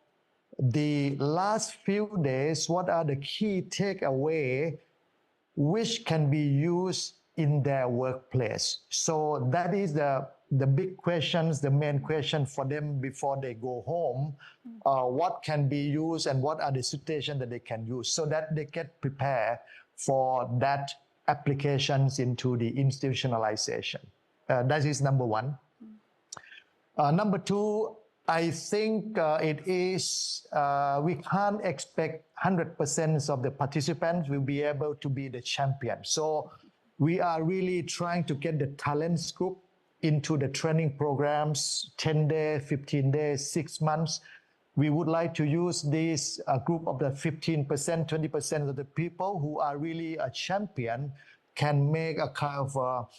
the last few days, what are the key takeaway which can be used in their workplace. So that is the the big questions, the main question for them before they go home, what can be used and what are the situations that they can use so that they get prepared for that applications into the institutionalization. That is number one. Number two, I think it is, we can't expect 100% of the participants will be able to be the champion. So we are really trying to get the talents group into the training programs, 10 days, 15 days, 6 months. We would like to use this group of the 15%, 20% of the people who are really a champion can make a kind of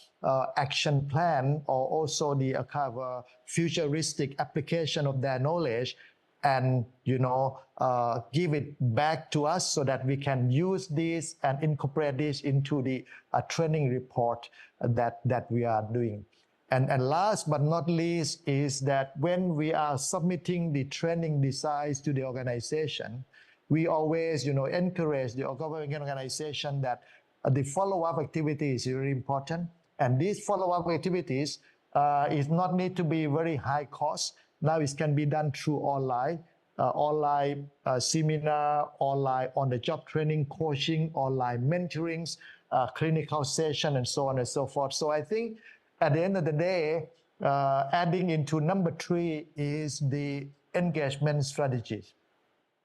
action plan or also the kind of futuristic application of their knowledge and give it back to us so that we can use this and incorporate this into the training report that we are doing. And last but not least is that when we are submitting the training designs to the organization, we always encourage the government organization that the follow-up activity is very important. And these follow-up activities is not need to be very high cost. Now it can be done through online seminar, online on-the-job training, coaching, online mentorings, clinical session, and so on and so forth. So I think at the end of the day, adding into number 3 is the engagement strategies,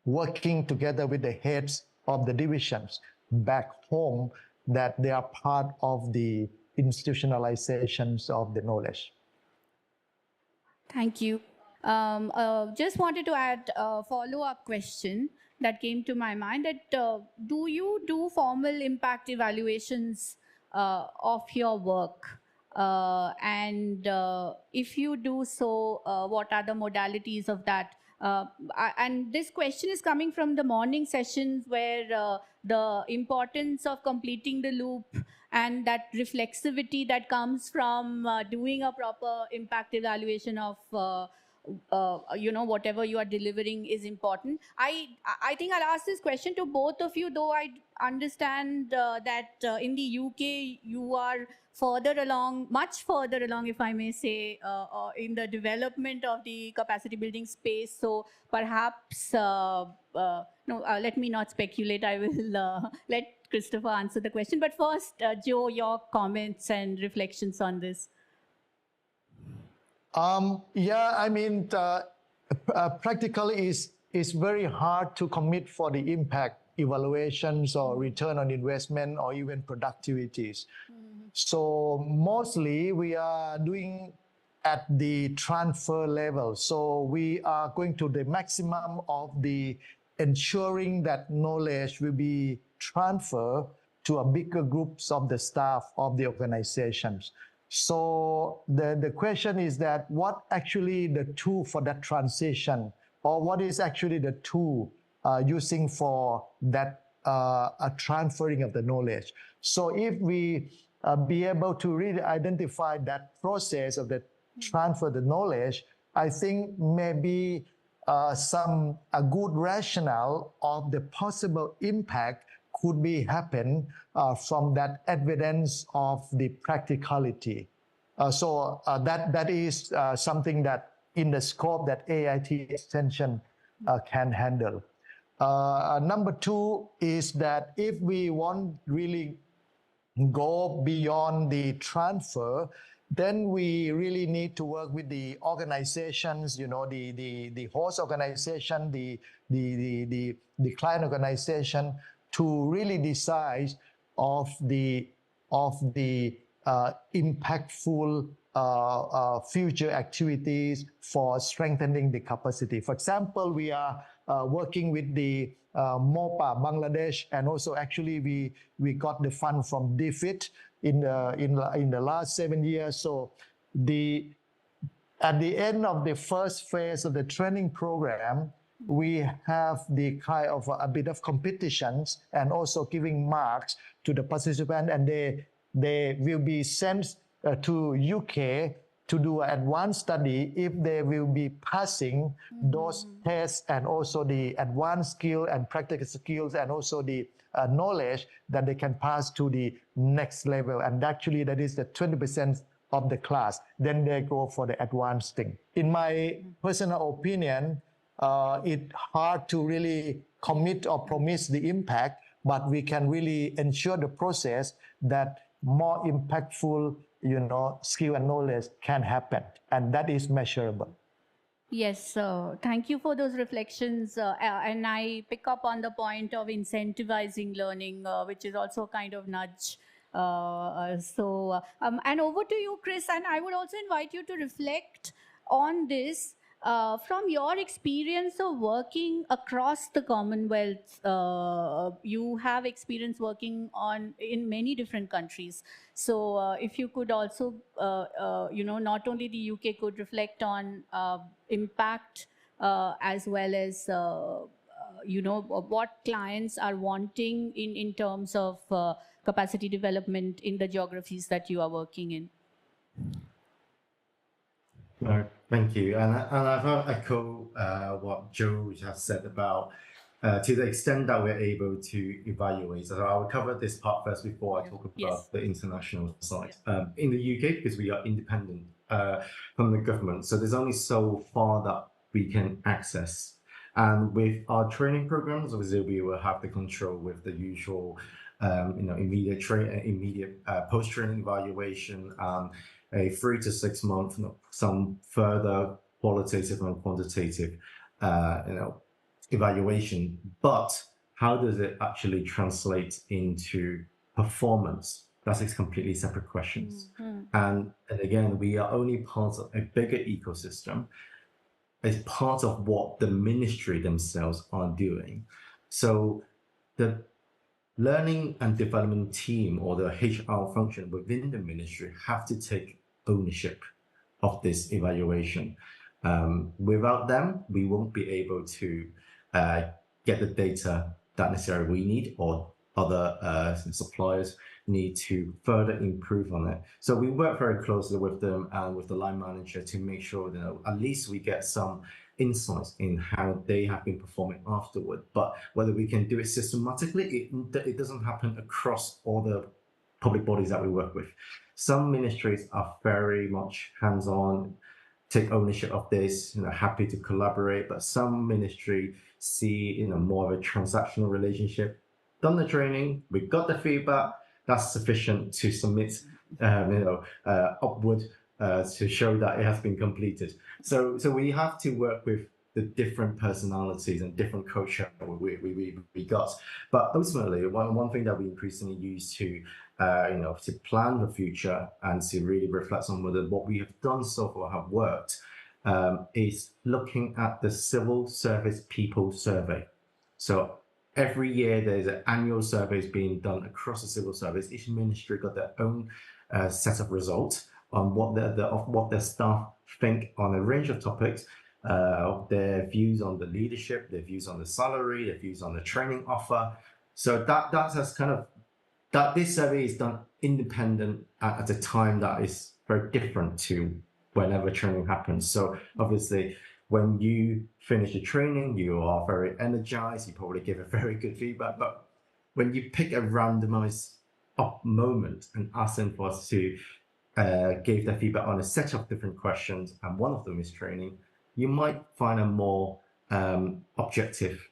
working together with the heads of the divisions back home that they are part of the institutionalizations of the knowledge. Thank you. Just wanted to add a follow-up question that came to my mind that do you do formal impact evaluations of your work? And if you do so, what are the modalities of that? And this question is coming from the morning sessions where the importance of completing the loop and that reflexivity that comes from doing a proper impact evaluation of whatever you are delivering is important. I think I'll ask this question to both of you, though I understand that in the UK you are further along, much further along, if I may say, in the development of the capacity building space. So perhaps, let me not speculate. I will let Christopher answer the question. But first, Joe, your comments and reflections on this. Practically it's very hard to commit for the impact evaluations or return on investment or even productivities. So mostly we are doing at the transfer level. So we are going to the maximum of the ensuring that knowledge will be transferred to a bigger groups of the staff of the organizations. So the question is that what actually the tool for that transition, or what is actually the tool using for that transferring of the knowledge? So if we be able to really identify that process of the transfer the knowledge, I think maybe a good rationale of the possible impact could be happen from that evidence of the practicality. So that is something that in the scope that AIT extension can handle. Number 2 is that if we want really go beyond the transfer, then we really need to work with the organizations, the host organization, the client organization, to really decide of the impactful future activities for strengthening the capacity. For example, we are working with the MOPA Bangladesh, and also actually we got the fund from DFID in the last 7 years. So at the end of the first phase of the training program, we have the kind of a bit of competitions and also giving marks to the participant, and they will be sent to UK to do an advanced study if they will be passing those tests and also the advanced skill and practical skills and also the knowledge that they can pass to the next level. And actually that is the 20% of the class, then they go for the advanced thing. In my personal opinion, it's hard to really commit or promise the impact, but we can really ensure the process that more impactful, skill and knowledge can happen, and that is measurable. Yes, thank you for those reflections. And I pick up on the point of incentivizing learning, which is also a kind of nudge. And over to you, Chris. And I would also invite you to reflect on this from your experience of working across the Commonwealth. You have experience working in many different countries. So if you could also, not only the UK could reflect on impact as well as, what clients are wanting in terms of capacity development in the geographies that you are working in. Thank you. And I've echo what Joe has said about to the extent that we're able to evaluate. So I'll cover this part first before I talk about the international side. In the UK, because we are independent from the government, so there's only so far that we can access. And with our training programs, obviously we will have the control with the usual, immediate post-training evaluation, a 3 to 6 month, some further qualitative and quantitative, evaluation. But how does it actually translate into performance? That's a completely separate questions. And again, we are only part of a bigger ecosystem. It's part of what the ministry themselves are doing. So the learning and development team or the HR function within the ministry have to take ownership of this evaluation. Without them, we won't be able to get the data that necessarily we need or other suppliers need to further improve on it. So we work very closely with them and with the line manager to make sure that at least we get some insights in how they have been performing afterward. But whether we can do it systematically, it doesn't happen across all the public bodies that we work with. Some ministries are very much hands-on, take ownership of this, happy to collaborate, but some ministry see, more of a transactional relationship. Done the training, we got the feedback, that's sufficient to submit, upward to show that it has been completed. So we have to work with the different personalities and different culture we got. But ultimately, one thing that we increasingly use to plan the future and to really reflect on whether what we have done so far have worked is looking at the Civil Service People Survey. So every year there's an annual surveys being done across the civil service. Each ministry got their own set of results on what their staff think on a range of topics, their views on the leadership, their views on the salary, their views on the training offer. So that this survey is done independent at a time that is very different to whenever training happens. So obviously, when you finish the training, you are very energized, you probably give a very good feedback. But when you pick a randomized moment and ask them for us to give their feedback on a set of different questions, and one of them is training, you might find a more objective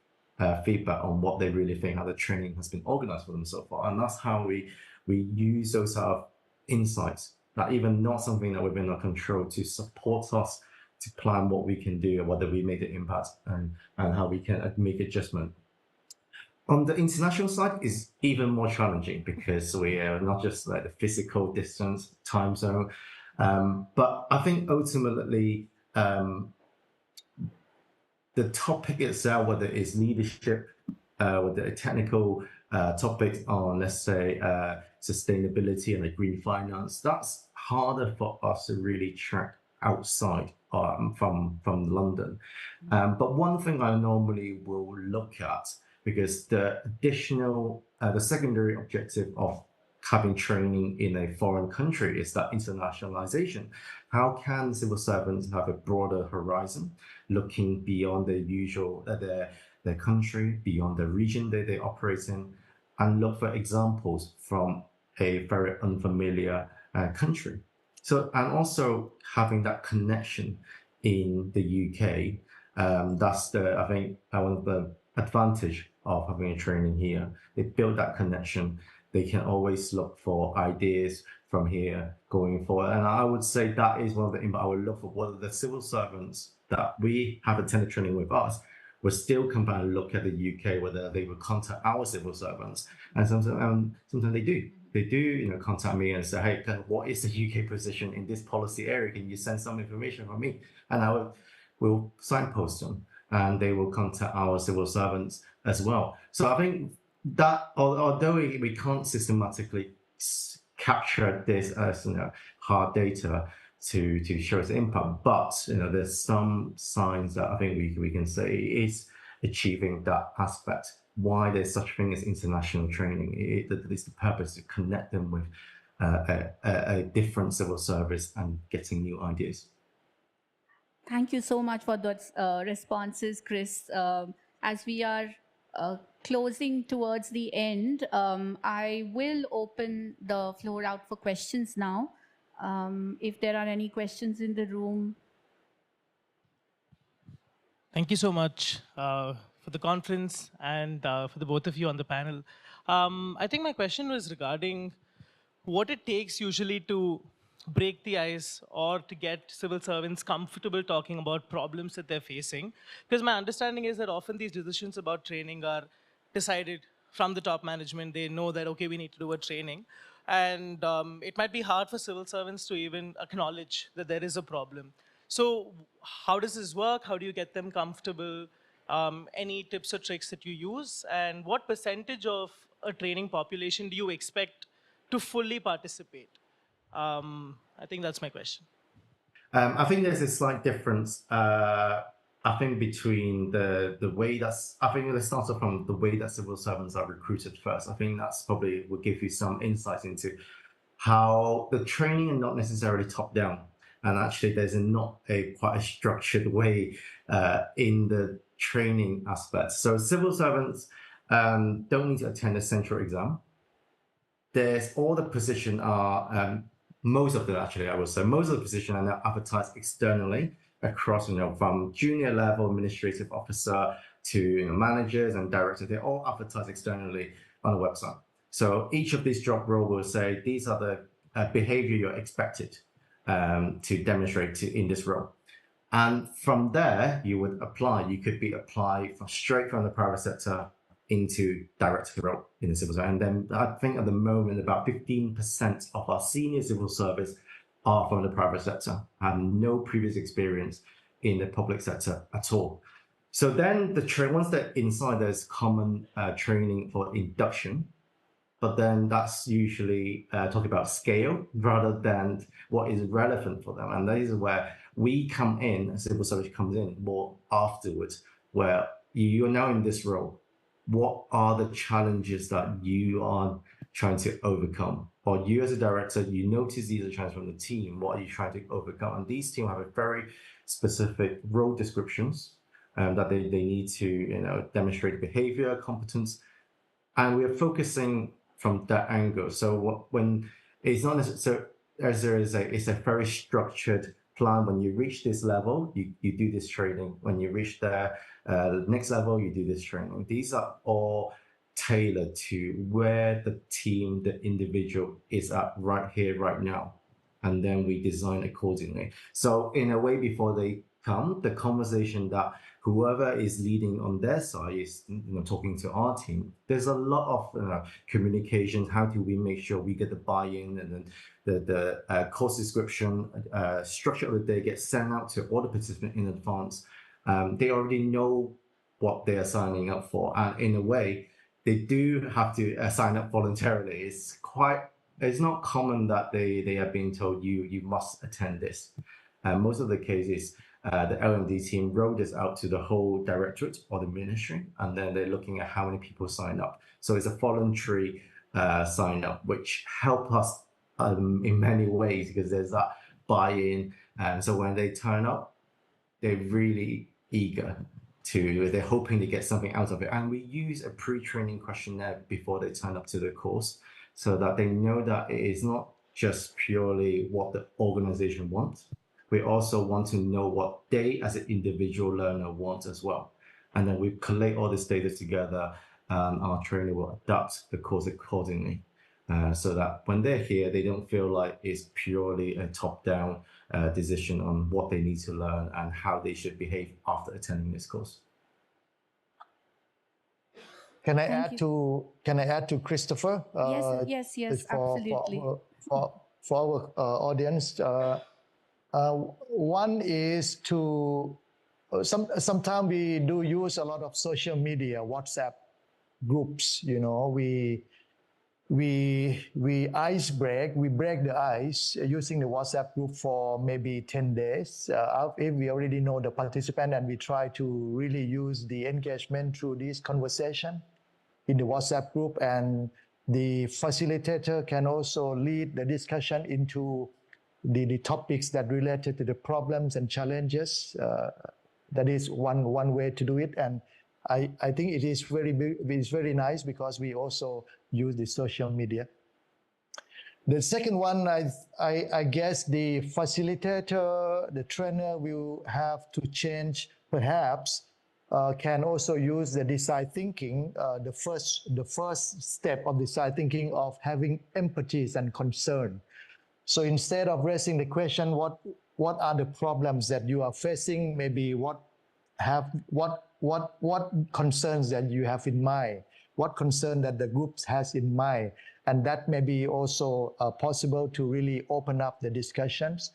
feedback on what they really think, how the training has been organized for them so far. And that's how we use those sort of insights, that even not something that within our control, to support us to plan what we can do and whether we make the impact and how we can make adjustment. On the international side is even more challenging because we are not just like the physical distance, time zone, but I think ultimately the topic itself, whether it's leadership, whether it's technical topics on, let's say, sustainability and the green finance, that's harder for us to really track outside from London. But one thing I normally will look at, because the additional, the secondary objective of having training in a foreign country is that internationalization. How can civil servants have a broader horizon, looking beyond their usual, their country, beyond the region that they operate in, and look for examples from a very unfamiliar country? So, and also having that connection in the UK, that's the, I think, one of the advantage of having a training here. They build that connection. They can always look for ideas from here going forward. And I would say that is one of the things I would look for, whether the civil servants that we have attended training with us will still come back and look at the UK, whether they will contact our civil servants. And sometimes they do. They do, contact me and say, hey, what is the UK position in this policy area? Can you send some information for me? And will signpost them, and they will contact our civil servants as well. So I think that, although we can't systematically capture this as hard data to show its impact, but there's some signs that I think we can say is achieving that aspect. Why there's such a thing as international training. It's the purpose to connect them with a different civil service and getting new ideas. Thank you so much for those responses, Chris. As we are closing towards the end, I will open the floor out for questions now. If there are any questions in the room. Thank you so much for the conference and for the both of you on the panel. I think my question was regarding what it takes usually to break the ice or to get civil servants comfortable talking about problems that they're facing. Because my understanding is that often these decisions about training are decided from the top management. They know that, okay, we need to do a training. And it might be hard for civil servants to even acknowledge that there is a problem. So how does this work? How do you get them comfortable? Any tips or tricks that you use? And what percentage of a training population do you expect to fully participate? I think that's my question. I think there's a slight difference. I think between the way that's, I think let's start off from the way that civil servants are recruited first. I think that's probably will give you some insight into how the training is not necessarily top down. And actually there's not quite a structured way in the training aspect. So civil servants don't need to attend a central exam. There's all the positions are, most of them actually, I would say, most of the positions are now advertised externally across, from junior level administrative officer to managers and directors. They're all advertised externally on the website. So each of these job roles will say, these are the behavior you're expected to demonstrate in this role. And from there, you would apply. You could be applied straight from the private sector into director role in the civil service. And then I think at the moment, about 15% of our senior civil service are from the private sector, have no previous experience in the public sector at all. So then once they're inside, there's common training for induction. But then that's usually talking about scale rather than what is relevant for them. And that is where we come in, civil service comes in more afterwards, where you're now in this role. What are the challenges that you are trying to overcome? Or you as a director, you notice these are challenges from the team. What are you trying to overcome? And these teams have a very specific role descriptions that they need to demonstrate behavior, competence. And we're focusing from that angle. So when it's not necessarily, it's a very structured plan. When you reach this level, you do this training. When you reach the next level, you do this training. These are all tailored to where the team, the individual is at right here, right now. And then we design accordingly. So in a way, before they come, the conversation that whoever is leading on their side is talking to our team. There's a lot of communications. How do we make sure we get the buy-in, and then the course description, structure of the day gets sent out to all the participants in advance. They already know what they are signing up for, and in a way, they do have to sign up voluntarily. It's not common that they are being told you must attend this. Most of the cases, the L&D team wrote this out to the whole directorate or the ministry, and then they're looking at how many people sign up. So it's a voluntary sign up, which help us in many ways, because there's that buy-in. And so when they turn up, they're really eager they're hoping to get something out of it. And we use a pre-training questionnaire before they turn up to the course, so that they know that it is not just purely what the organization wants. We also want to know what they as an individual learner want as well. And then we collate all this data together, our trainer will adapt the course accordingly. So that when they're here, they don't feel like it's purely a top-down decision on what they need to learn and how they should behave after attending this course. Can I add to Christopher? Yes, For, absolutely. For our audience, one is to sometimes we do use a lot of social media, WhatsApp groups. You know, we break the ice using the WhatsApp group for maybe 10 days. If we already know the participant, and we try to really use the engagement through this conversation in the WhatsApp group, and the facilitator can also lead the discussion into the topics that related to the problems and challenges. That is one way to do it, and I think it is very nice because we also use the social media. The second one, I guess the facilitator, the trainer will have to change, perhaps, can also use the design thinking, the first step of design thinking of having empathies and concern. So instead of raising the question, what are the problems that you are facing? Maybe what concerns that you have in mind? What concern that the group has in mind? And that may be also possible to really open up the discussions.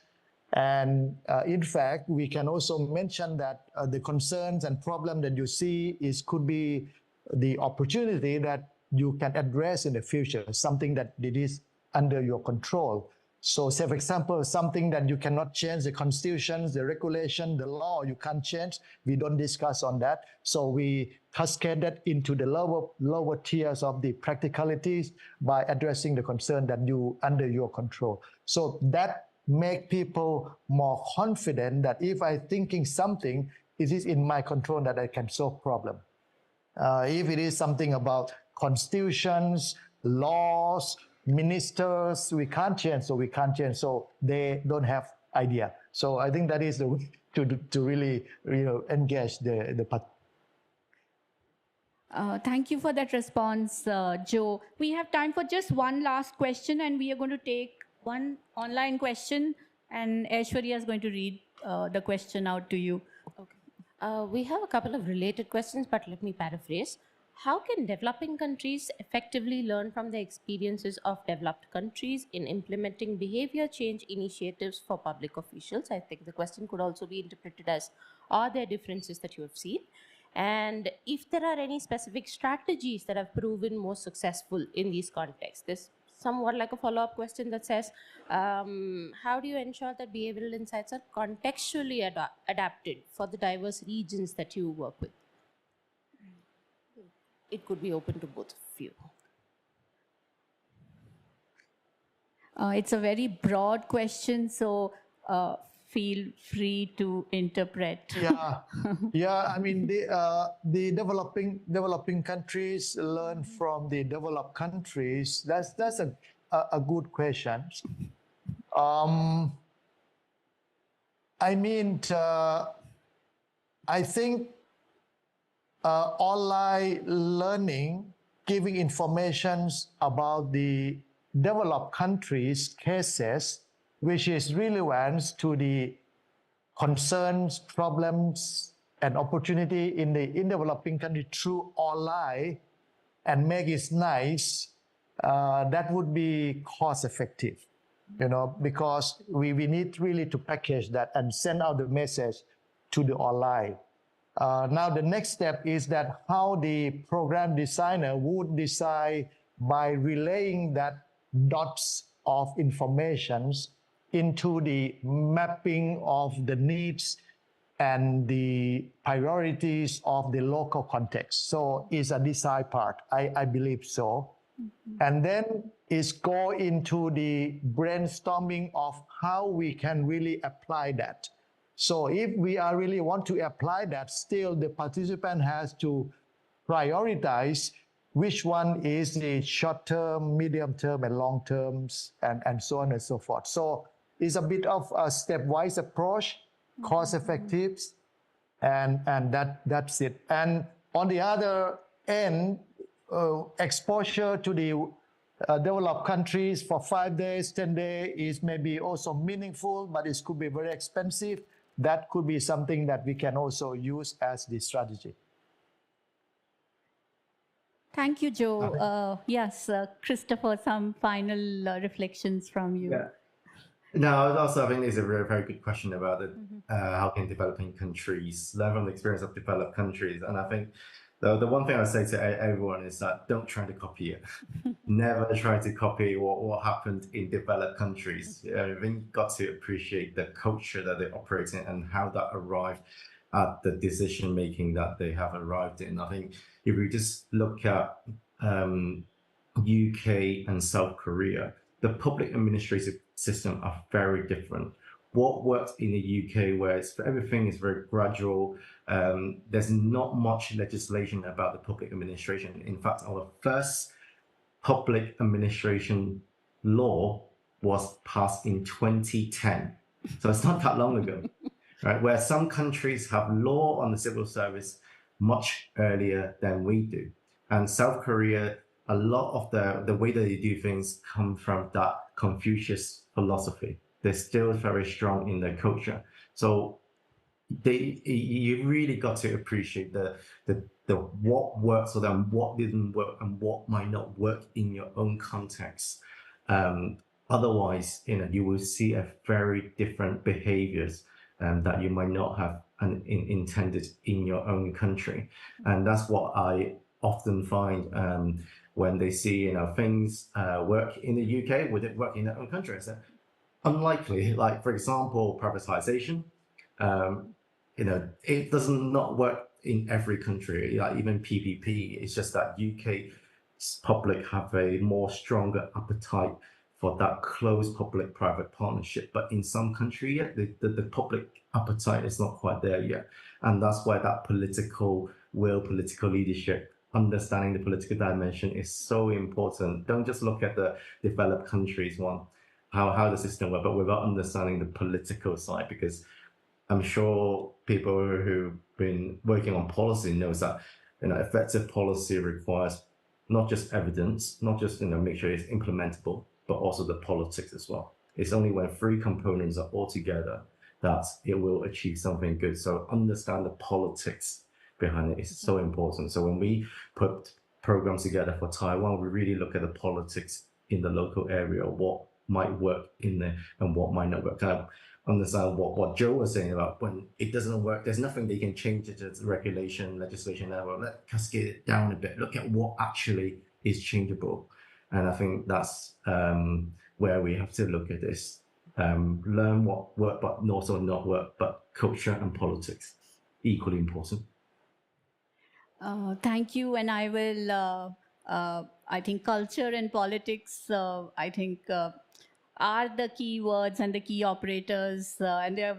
And in fact, we can also mention that the concerns and problem that you see could be the opportunity that you can address in the future, something that it is under your control. So say, for example, something that you cannot change, the constitutions, the regulation, the law, you can't change. We don't discuss on that. So we cascade that into the lower tiers of the practicalities by addressing the concern that you under your control. So that make people more confident that if I'm thinking something, it is in my control that I can solve problem. If it is something about constitutions, laws, ministers, we can't change, so we can't change. So they don't have idea. So I think that is the way to really engage the Thank you for that response, Joe. We have time for just one last question, and we are going to take one online question, and Aishwarya is going to read the question out to you. Okay. We have a couple of related questions, but let me paraphrase. How can developing countries effectively learn from the experiences of developed countries in implementing behavior change initiatives for public officials? I think the question could also be interpreted as, are there differences that you have seen? And if there are any specific strategies that have proven more successful in these contexts? This somewhat like a follow-up question that says, how do you ensure that behavioral insights are contextually adapted for the diverse regions that you work with? It could be open to both of you. It's a very broad question, so feel free to interpret. Yeah. I mean, the developing countries learn from the developed countries. That's a good question. I mean, I think online learning, giving information about the developed countries' cases, which is relevant to the concerns, problems, and opportunity in developing countries through online, and make it nice, that would be cost effective, because we need really to package that and send out the message to the online. Now the next step is that how the program designer would decide by relaying that dots of informations into the mapping of the needs and the priorities of the local context. So it's a design part, I believe so. Mm-hmm. And then it's go into the brainstorming of how we can really apply that. So if we really want to apply that, still the participant has to prioritize which one is the short term, medium term, and long terms, and so on and so forth. So it's a bit of a stepwise approach, cost effective, and that's it. And on the other end, exposure to the developed countries for 5 days, 10 days is maybe also meaningful, but it could be very expensive. That could be something that we can also use as the strategy. Thank you, Joe. Yes, Christopher, some final reflections from you. Yeah. No, also I think it's a very, very good question about the, how can developing countries learn from the experience of developed countries. And I think the one thing I say to everyone is that don't try to copy it. Never try to copy what happened in developed countries. I think you've got to appreciate the culture that they operate in and how that arrived at the decision making that they have arrived in. I think if we just look at UK and South Korea, the public administrative system are very different. What works in the UK, where everything is very gradual, there's not much legislation about the public administration. In fact, our first public administration law was passed in 2010. So it's not that long ago, right? Where some countries have law on the civil service much earlier than we do. And South Korea, a lot of the way that they do things come from that Confucius philosophy. They're still very strong in their culture. So you really got to appreciate the what works for them, what didn't work, and what might not work in your own context. Otherwise, you will see a very different behaviors that you might not have intended in your own country. And that's what I often find when they see things work in the UK, would it work in their own country? I said, unlikely. Like, for example, privatization. It does not work in every country. Like even PPP, it's just that UK public have a more stronger appetite for that close public-private partnership. But in some countries, the public appetite is not quite there yet. And that's why that political will, political leadership, understanding the political dimension is so important. Don't just look at the developed countries one, how the system works, but without understanding the political side, because I'm sure people who've been working on policy knows that effective policy requires not just evidence, not just make sure it's implementable, but also the politics as well. It's only when three components are all together that it will achieve something good. So understand the politics behind it is so important. So when we put programs together for Taiwan, we really look at the politics in the local area, what might work in there and what might not work. Kind of understand what Joe was saying about when it doesn't work, there's nothing they can change it to regulation, legislation level. Let's cascade it down a bit. Look at what actually is changeable. And I think that's where we have to look at this. Learn what work, but also not work, but culture and politics, equally important. Thank you. And I will, I think culture and politics, I think are the key words and the key operators. And they're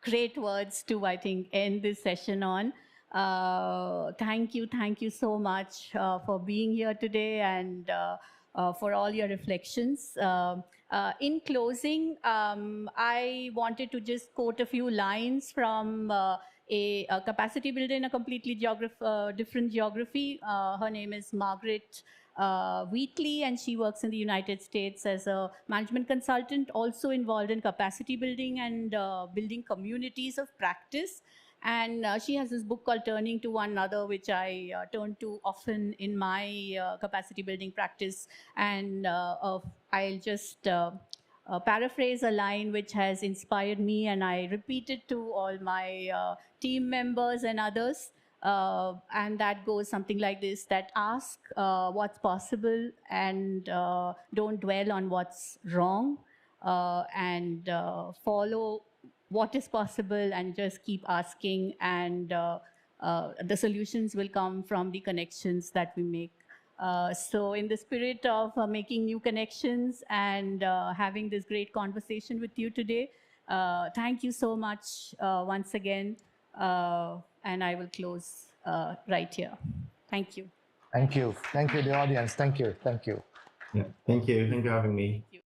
great words to, I think, end this session on. Thank you so much for being here today and for all your reflections. In closing, I wanted to just quote a few lines from a capacity builder in a completely different geography. Her name is Margaret Wheatley, and she works in the United States as a management consultant, also involved in capacity building and building communities of practice. And she has this book called Turning to One Another, which I turn to often in my capacity building practice. And I'll just paraphrase a line which has inspired me, and I repeat it to all my team members and others. And that goes something like this, that ask what's possible and don't dwell on what's wrong, and follow what is possible and just keep asking, and the solutions will come from the connections that we make. So in the spirit of making new connections and having this great conversation with you today, thank you so much once again. And I will close right here. Thank you. Thank you. Thank you, the audience. Thank you. Thank you. Yeah, thank you. Thank you for having me. Thank you.